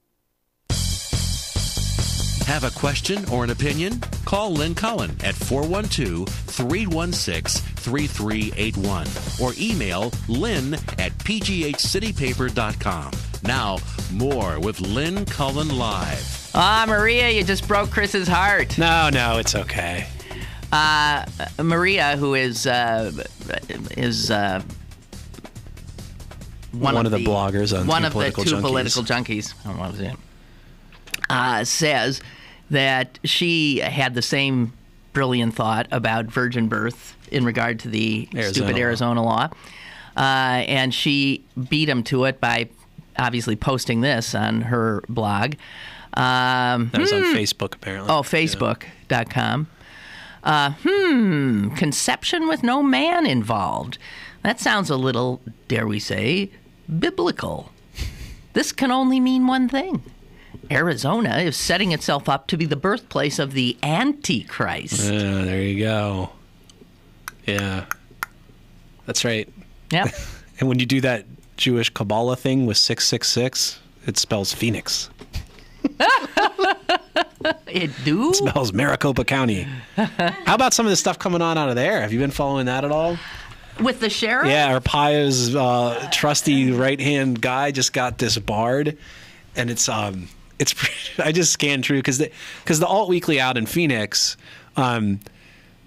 Have a question or an opinion? Call Lynn Cullen at 412-316-3381 or email lynn@pghcitypaper.com. Now, more with Lynn Cullen Live. Maria, you just broke Chris's heart. No, it's okay. Maria, who is one of the bloggers on one of the two junkies. political junkies. I don't know what was it. Says that she had the same brilliant thought about virgin birth in regard to the stupid Arizona law, and she beat him to it by obviously posting this on her blog. That was on Facebook, apparently. Oh, Facebook.com. Conception with no man involved. That sounds a little, dare we say, biblical. This can only mean one thing. Arizona is setting itself up to be the birthplace of the Antichrist. There you go. Yeah. That's right. Yep. And when you do that Jewish Kabbalah thing with 666, it spells Phoenix. It do? It smells Maricopa County. How about some of the stuff coming on out of there? Have you been following that at all? With the sheriff? Yeah, Arpaio's trusty right-hand guy just got disbarred, and it's I just scanned through because the Alt Weekly out in Phoenix,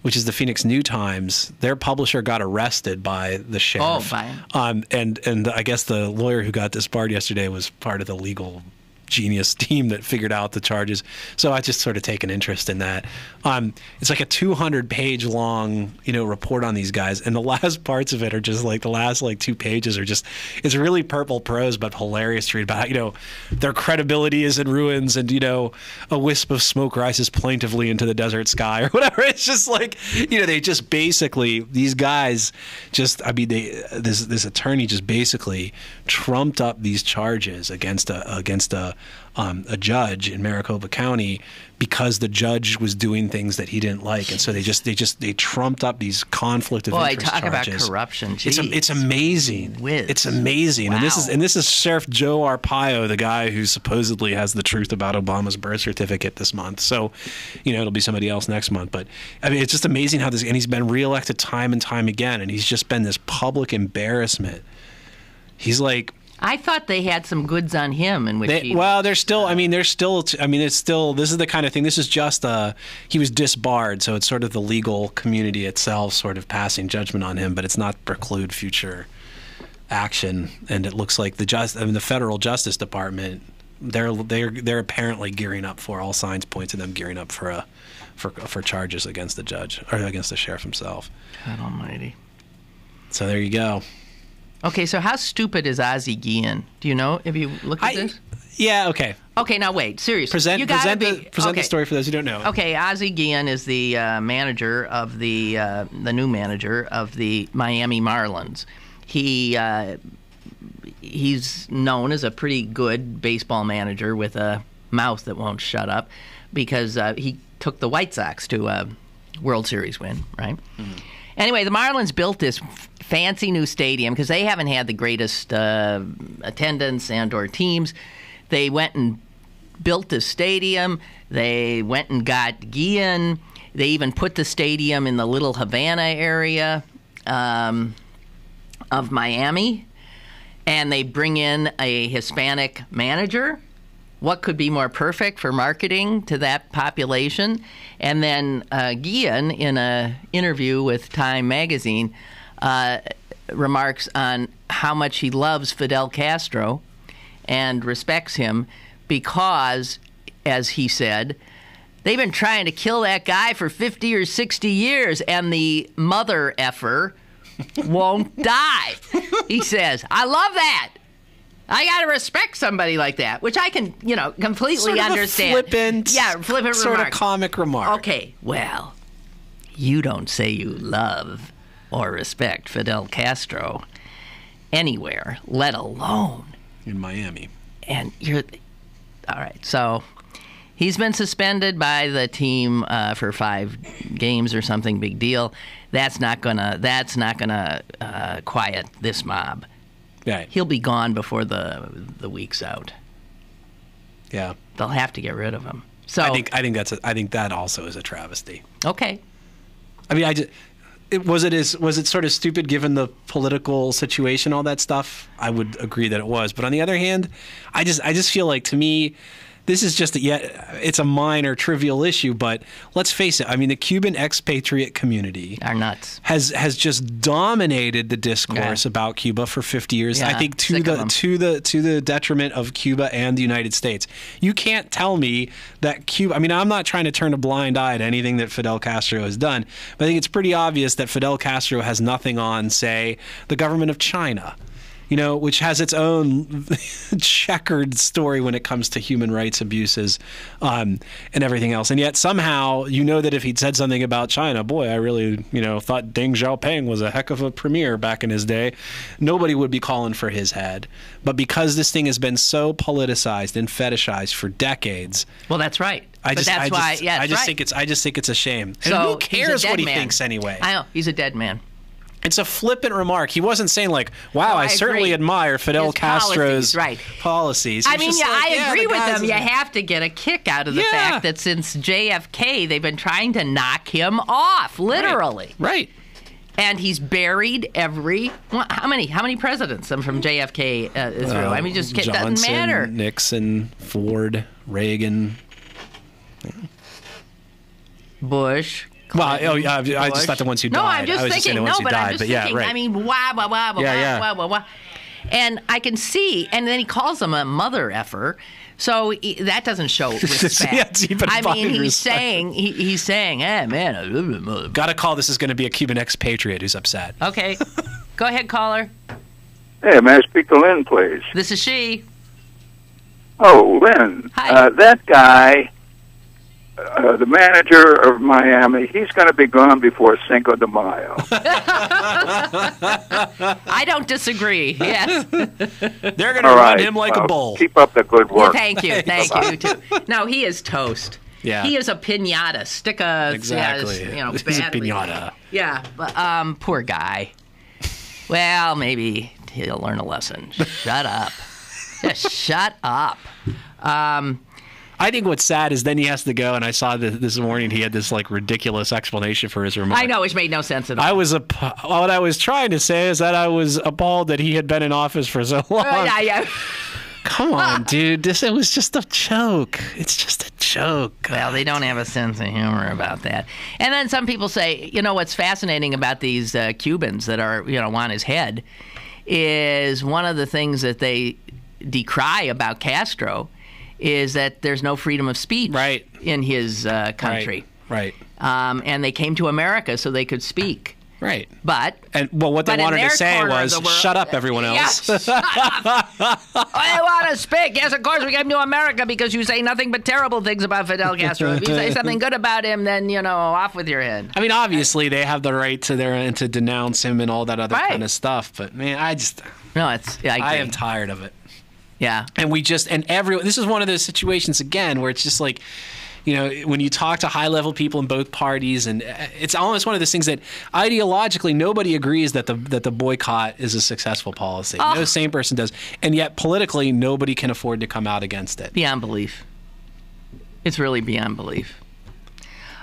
which is the Phoenix New Times, their publisher got arrested by the sheriff. Oh, fine. And I guess the lawyer who got disbarred yesterday was part of the legal genius team that figured out the charges. So I just sort of take an interest in that. It's like a 200-page long, report on these guys, and the last parts of it are just like the last 2 pages are just, it's really purple prose but hilarious to read about how, their credibility is in ruins, and a wisp of smoke rises plaintively into the desert sky or whatever. It's just like, they just basically, these guys just, this attorney just basically trumped up these charges against a judge in Maricopa County because the judge was doing things that he didn't like, and so they trumped up these conflict of interest talk charges. About corruption. It's amazing. It's amazing. Wow. And this is Sheriff Joe Arpaio, the guy who supposedly has the truth about Obama's birth certificate this month. So, it'll be somebody else next month. But it's just amazing how and he's been reelected time and time again, and he's just been this public embarrassment. He's like, I thought they had some goods on him, in which this is the kind of thing. This is just he was disbarred, so it's sort of the legal community itself sort of passing judgment on him, but it's not preclude future action. And it looks like the federal Justice Department, they're apparently gearing up for, all signs point to them gearing up for charges against the judge or against the sheriff himself. God Almighty. So there you go. Okay, so how stupid is Ozzie Guillen? Do you know? Have you looked at this? Yeah, okay. Okay, now wait, seriously. Present the story for those who don't know. Okay, Ozzie Guillen is the manager of the new manager of the Miami Marlins. He's known as a pretty good baseball manager with a mouth that won't shut up because he took the White Sox to a World Series win, right? Mm-hmm. Anyway, the Marlins built this fancy new stadium because they haven't had the greatest attendance and or teams. They went and built this stadium. They went and got Guillen. They even put the stadium in the Little Havana area of Miami. And they bring in a Hispanic manager. What could be more perfect for marketing to that population? And then Guillen, in an interview with Time magazine, remarks on how much he loves Fidel Castro and respects him because, as he said, they've been trying to kill that guy for 50 or 60 years, and the mother effer won't die. He says, I love that. I got to respect somebody like that, which I can, completely sort of understand. Flippant sort remark. of comic remark. Okay, well, you don't say you love or respect Fidel Castro anywhere, let alone in Miami. And all right. So he's been suspended by the team for 5 games or something. Big deal. That's not gonna quiet this mob. Right. He'll be gone before the week's out. Yeah. They'll have to get rid of him. So I think that also is a travesty. Okay. I mean, was it sort of stupid given the political situation, all that stuff? I would agree that it was. But on the other hand, I just feel like, to me, this is just it's a minor, trivial issue, but let's face it. I mean, the Cuban expatriate community are nuts. Has just dominated the discourse about Cuba for 50 years. Yeah, I think to the detriment of Cuba and the United States. You can't tell me that Cuba. I mean, I'm not trying to turn a blind eye to anything that Fidel Castro has done, but I think it's pretty obvious that Fidel Castro has nothing on, say, the government of China. Which has its own checkered story when it comes to human rights abuses and everything else. And yet somehow, that if he'd said something about China, boy, I really, thought Deng Xiaoping was a heck of a premier back in his day, nobody would be calling for his head. But because this thing has been so politicized and fetishized for decades. Well, that's right. I just think it's a shame. And So who cares what he thinks anyway? I know. He's a dead man. It's a flippant remark. He wasn't saying like, "Wow, I certainly admire Fidel Castro's policies." I mean, I agree with him. You have to get a kick out of the fact that since JFK, they've been trying to knock him off, literally. Right. And he's buried every how many presidents from JFK is through? I mean, just it doesn't matter. Nixon, Ford, Reagan, Bush. Clinton, I just thought the ones who died. No, I'm just thinking. No, but I'm just thinking. Right. I mean, wah. And I can see, and then he calls him a mother effer. So that doesn't show respect. I mean, he's saying, hey, man. Got a call. This is going to be a Cuban expatriate who's upset. Okay. Go ahead, caller. Hey, may I speak to Lynn, please? This is she. Oh, Lynn. Hi. That guy, the manager of Miami, he's going to be gone before Cinco de Mayo. I don't disagree. Yes. They're going to run him like a bull. Keep up the good work. Thank you. Thank you, too. No, he is toast. Yeah. He is a piñata. Stick a... Exactly. He's a piñata. Yeah, but poor guy. Well, maybe he'll learn a lesson. Shut up. Just shut up. I think what's sad is then he has to go, and I saw this morning he had this like ridiculous explanation for his remark. I know, which made no sense at all. What I was trying to say is that I was appalled that he had been in office for so long. Yeah. Come on, dude. It was just a joke. It's just a joke. Well, they don't have a sense of humor about that. And then some people say, what's fascinating about these Cubans that are, on his head is one of the things that they decry about Castro is that there's no freedom of speech in his country. Right. And they came to America so they could speak. Right. What they wanted to say was, shut up, everyone else. Yeah, shut up. I want to speak. Yes, of course, we came to America because you say nothing but terrible things about Fidel Castro. If you say something good about him, then, off with your head. I mean, obviously, they have the right to denounce him and all that other kind of stuff. But, man, I am tired of it. Yeah. And this is one of those situations, again, where it's just like, when you talk to high-level people in both parties, and it's almost one of those things that ideologically nobody agrees that the boycott is a successful policy. No sane person does. And yet politically nobody can afford to come out against it. Beyond belief. It's really beyond belief.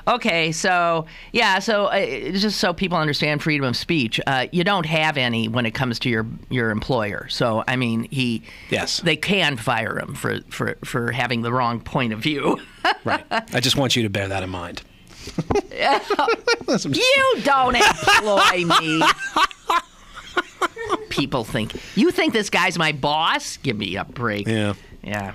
Okay, so just so people understand freedom of speech, you don't have any when it comes to your employer. So I mean, they can fire him for having the wrong point of view. Right. I just want you to bear that in mind. You don't employ me. People think this guy's my boss? Give me a break. Yeah.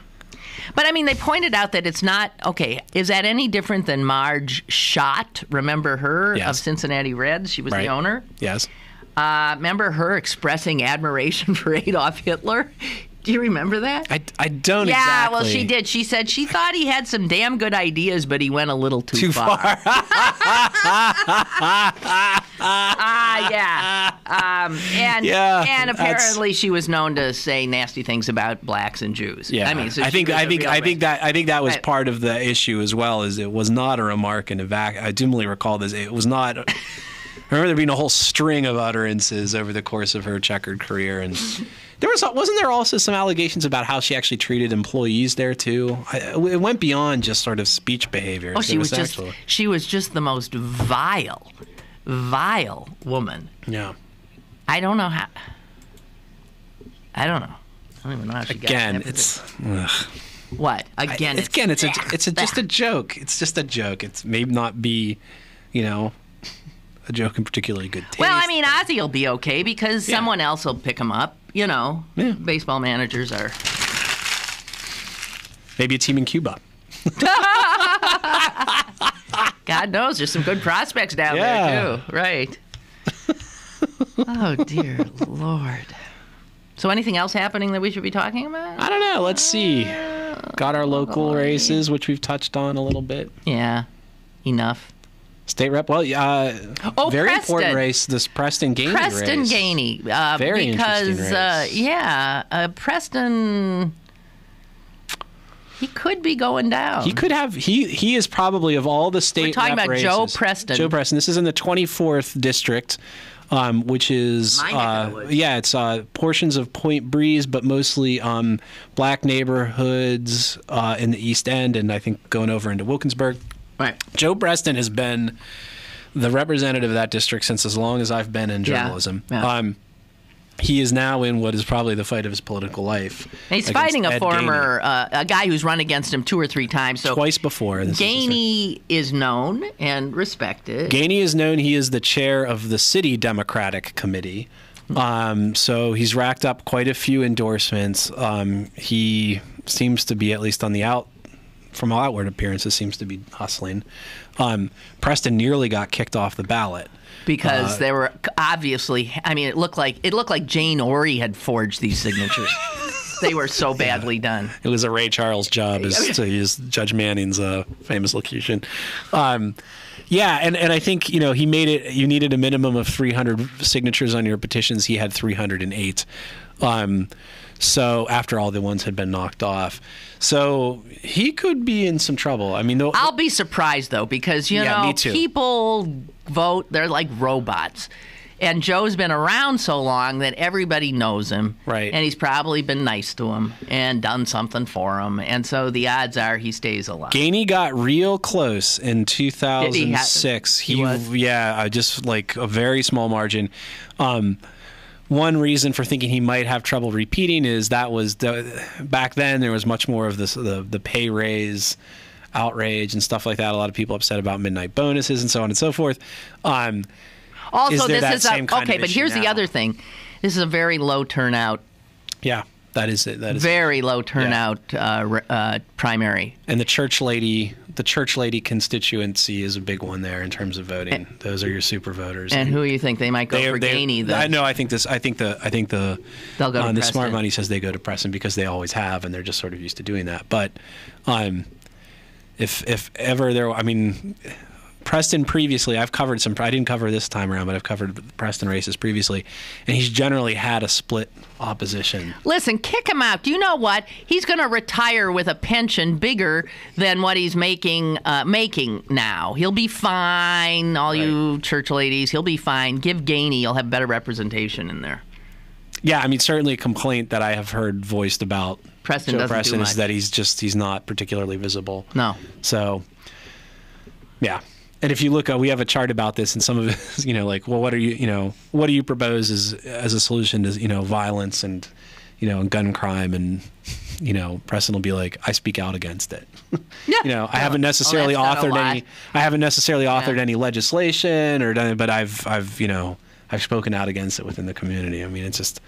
But, I mean, they pointed out that it's not... Okay, is that any different than Marge Schott? Remember her? Yes. Of Cincinnati Reds? She was the owner? Yes. Remember her expressing admiration for Adolf Hitler? Do you remember that? I don't exactly. Yeah, well, she did. She said she thought he had some damn good ideas, but he went a little too far. Yeah. And apparently she was known to say nasty things about blacks and Jews. Yeah. I mean, so I think that was part of the issue as well. Is it was not a remark in a vacuum. I dimly recall this. It was not. I remember there being a whole string of utterances over the course of her checkered career, and wasn't there also some allegations about how she actually treated employees there too? It went beyond just sort of speech behavior. Oh, she was just the most vile woman. Yeah. I don't know how. I don't know. I don't even know how she got Again, that it's. What? Again, it's just a joke. It's just a joke. It's maybe not be, a joke in particularly good taste. Well, I mean, Ozzie will be okay because someone else will pick him up. Baseball managers are. Maybe a team in Cuba. God knows, there's some good prospects down there too. Right. Oh dear Lord. So, anything else happening that we should be talking about? I don't know. Let's see. Got our local races, which we've touched on a little bit. Yeah. Enough. State rep. Well, very Preston. important race. This Preston Gainey race. Preston Gainey. Very interesting race. Preston. He could be going down. He could have. He is probably of all the state. We're talking about races, Joe Preston. Joe Preston. This is in the 24th district which is it's portions of Point Breeze, but mostly black neighborhoods in the East End, and I think going over into Wilkinsburg. Right. Joe Preston has been the representative of that district since as long as I've been in journalism. Yeah. He is now in what is probably the fight of his political life. And he's fighting a former a guy who's run against him 2 or 3 times. So twice before. Gainey is known and respected. Gainey is known. He is the chair of the city Democratic Committee. So he's racked up quite a few endorsements. He seems to be, at least on the from outward appearances, seems to be hustling. Preston nearly got kicked off the ballot. Because they were obviously, I mean, it looked like Jane Orry had forged these signatures. They were so badly done. It was a Ray Charles job, to use Judge Manning's famous locution. And I think, he made it, you needed a minimum of 300 signatures on your petitions. He had 308. So after all the ones had been knocked off. So he could be in some trouble. I mean, I'll be surprised, though, because, me too. People vote, they're like robots. And Joe's been around so long that everybody knows him. Right. And he's probably been nice to him and done something for him. And so the odds are he stays alive. Gainey got real close in 2006. He was? Yeah, just like a very small margin. One reason for thinking he might have trouble repeating is that was back then there was much more of this the pay raise outrage and stuff like that. A lot of people upset about midnight bonuses and so on and so forth. Also, this is okay, but here's the other thing. This is a very low turnout. Yeah, that is it. That is very low turnout primary. And the church lady constituency is a big one there in terms of voting. Those are your super voters. And who do you think they might go for Gainey? No, I think the they'll go to the smart money says they go to Preston because they always have, and they're just sort of used to doing that. But if ever there, I mean, Preston previously, I've covered some. I didn't cover this time around, but I've covered Preston races previously, and he's generally had a split opposition. Listen, kick him out. Do you know what? He's going to retire with a pension bigger than what he's making now. He'll be fine. All you church ladies, he'll be fine. Give Gainey. You'll have better representation in there. Yeah, I mean, certainly a complaint that I have heard voiced about Preston is that he's not particularly visible. No. So, yeah. And if you look, we have a chart about this, and some of it is, like, well, what do you propose as a solution to, violence and, and gun crime, and, Preston will be like, I speak out against it. Yeah. I haven't necessarily authored any legislation or done, but I've spoken out against it within the community. I mean, it's just,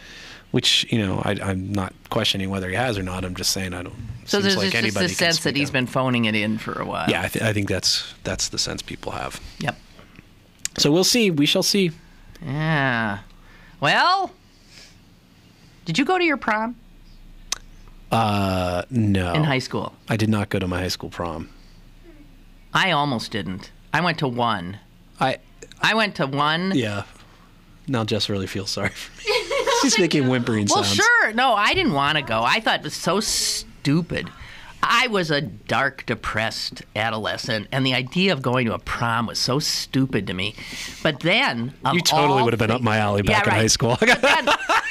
which, I'm not questioning whether he has or not. I'm just saying I don't. So there's like just a sense that he's been phoning it in for a while. Yeah, I think that's the sense people have. Yep. So we'll see. We shall see. Yeah. Well, did you go to your prom? No. In high school? I did not go to my high school prom. I almost didn't. I went to one. I went to one. Yeah. Now Jess really feels sorry for me. She's making whimpering sounds. Well, sure. No, I didn't want to go. I thought it was so stupid. I was a dark, depressed adolescent, and the idea of going to a prom was so stupid to me. But then, you totally would have been up my alley back in high school. But then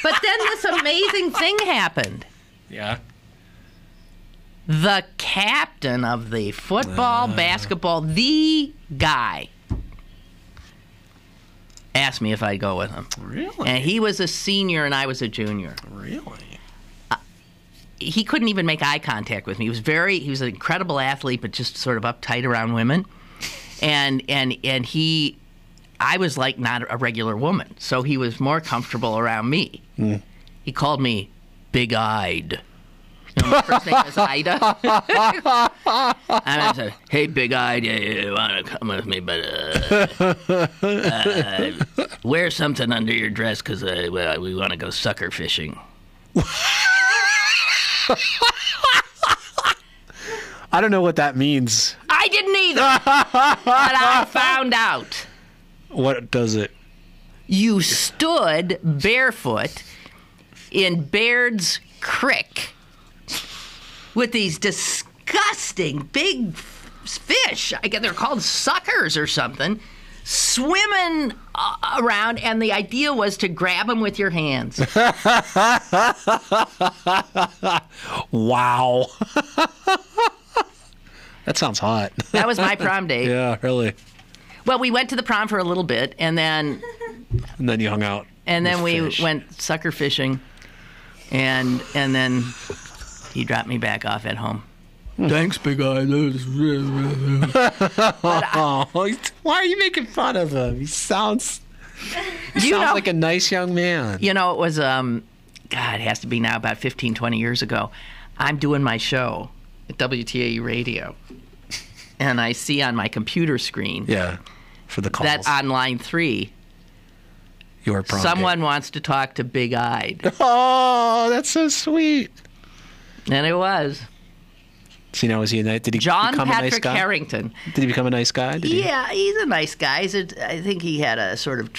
this amazing thing happened. Yeah. The captain of the football, basketball, the guy, asked me if I'd go with him. Really? And he was a senior and I was a junior. Really? He couldn't even make eye contact with me. He was an incredible athlete, but just sort of uptight around women. And I was like not a regular woman, so he was more comfortable around me. Mm. He called me big-eyed. My first name is Ida. And I said, hey, big-eyed, you want to come with me, but wear something under your dress because we want to go sucker fishing. I don't know what that means. I didn't either, but I found out. What does it? You stood barefoot in Baird's Creek with these disgusting big fish. I guess they're called suckers or something. swimming around, and the idea was to grab them with your hands. Wow. That sounds hot. That was my prom date. Yeah, really. Well, we went to the prom for a little bit, and then you hung out. And then we fish. went sucker fishing, and then he dropped me back off at home. Thanks, big guy. Why are you making fun of him? He sounds like a nice young man. You know, it was, God, it has to be now about 15, 20 years ago. I'm doing my show at WTAE Radio, and I see on my computer screen for the calls. that on line 3, your prom someone date. wants to talk to Big Eyed. Oh, that's so sweet. And it was. So, did he John become Patrick a nice guy? Harrington. Did he become a nice guy? Yeah, he's a nice guy. I think he had a sort of...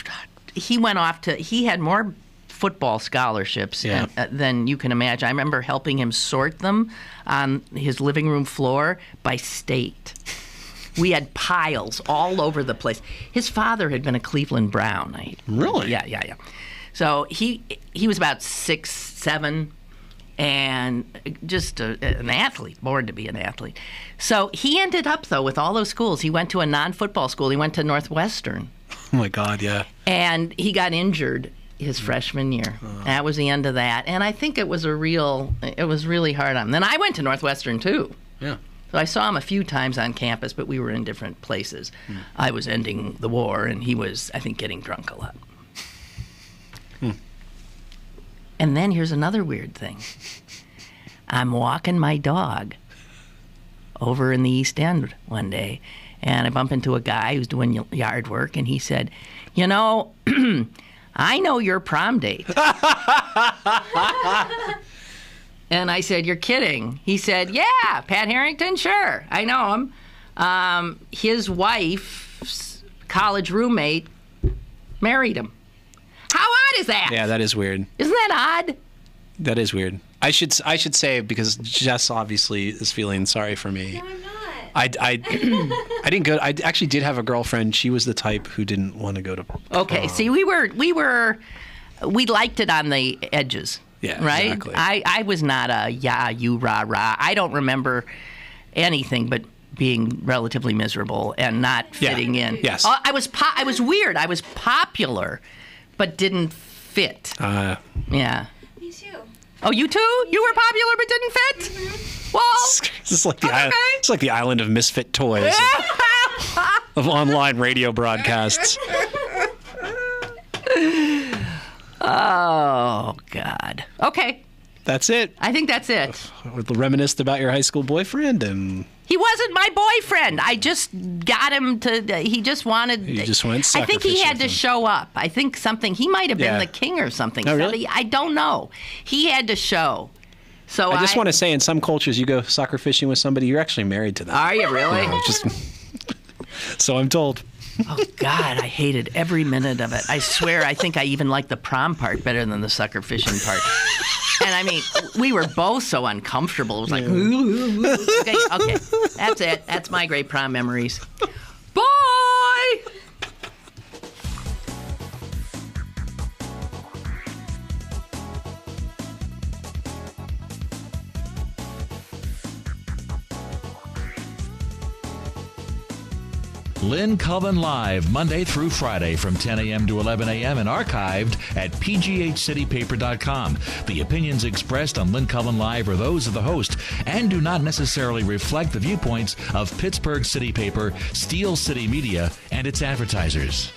He went off to... He had more football scholarships than you can imagine. I remember helping him sort them on his living room floor by state. We had piles all over the place. His father had been a Cleveland Brown. Really? Yeah. So he was about 6'7", and just an athlete, born to be an athlete. So he ended up, though, with all those schools. He went to a non-football school. He went to Northwestern. Oh, my God, yeah. And he got injured his freshman year. That was the end of that. And I think it was really hard on him. Then I went to Northwestern, too. Yeah. So I saw him a few times on campus, but we were in different places. I was ending the war, and he was, I think, getting drunk a lot. And then here's another weird thing. I'm walking my dog over in the East End one day, and I bump into a guy who's doing yard work, and he said, I know your prom date. And I said, you're kidding. He said, yeah, Pat Harrington, sure, I know him. His wife's college roommate married him. How odd is that? Yeah, that is weird. Isn't that odd? That is weird. I should say, because Jess obviously is feeling sorry for me. No, I'm not. I didn't go. I actually did have a girlfriend. She was the type who didn't want to go to prom. Okay, see, we liked it on the edges. Yeah, right? exactly. I was not a you rah rah. I don't remember anything but being relatively miserable and not fitting in. Yes. I was weird. I was popular, but didn't fit. Yeah. Me too. Oh, you too? You were popular but didn't fit? Mm-hmm. Well, It's like it's like the island of misfit toys of online radio broadcasts. Oh, God. Okay. That's it. I think that's it. Reminisced about your high school boyfriend, and he wasn't my boyfriend. I just got him to. He just wanted. You just went sucker I think he had fishing. to show up. I think something. He might have been the king or something. Oh, really? I don't know. He had to show. So I just want to say, in some cultures, you go sucker fishing with somebody, you're actually married to them. Are you really? So I'm told. Oh, God, I hated every minute of it. I swear, I think I even liked the prom part better than the sucker fishing part. And I mean, we were both so uncomfortable. It was like, okay, that's it. That's my great prom memories. Bye! Lynn Cullen Live, Monday through Friday from 10 a.m. to 11 a.m. and archived at pghcitypaper.com. The opinions expressed on Lynn Cullen Live are those of the host and do not necessarily reflect the viewpoints of Pittsburgh City Paper, Steel City Media, and its advertisers.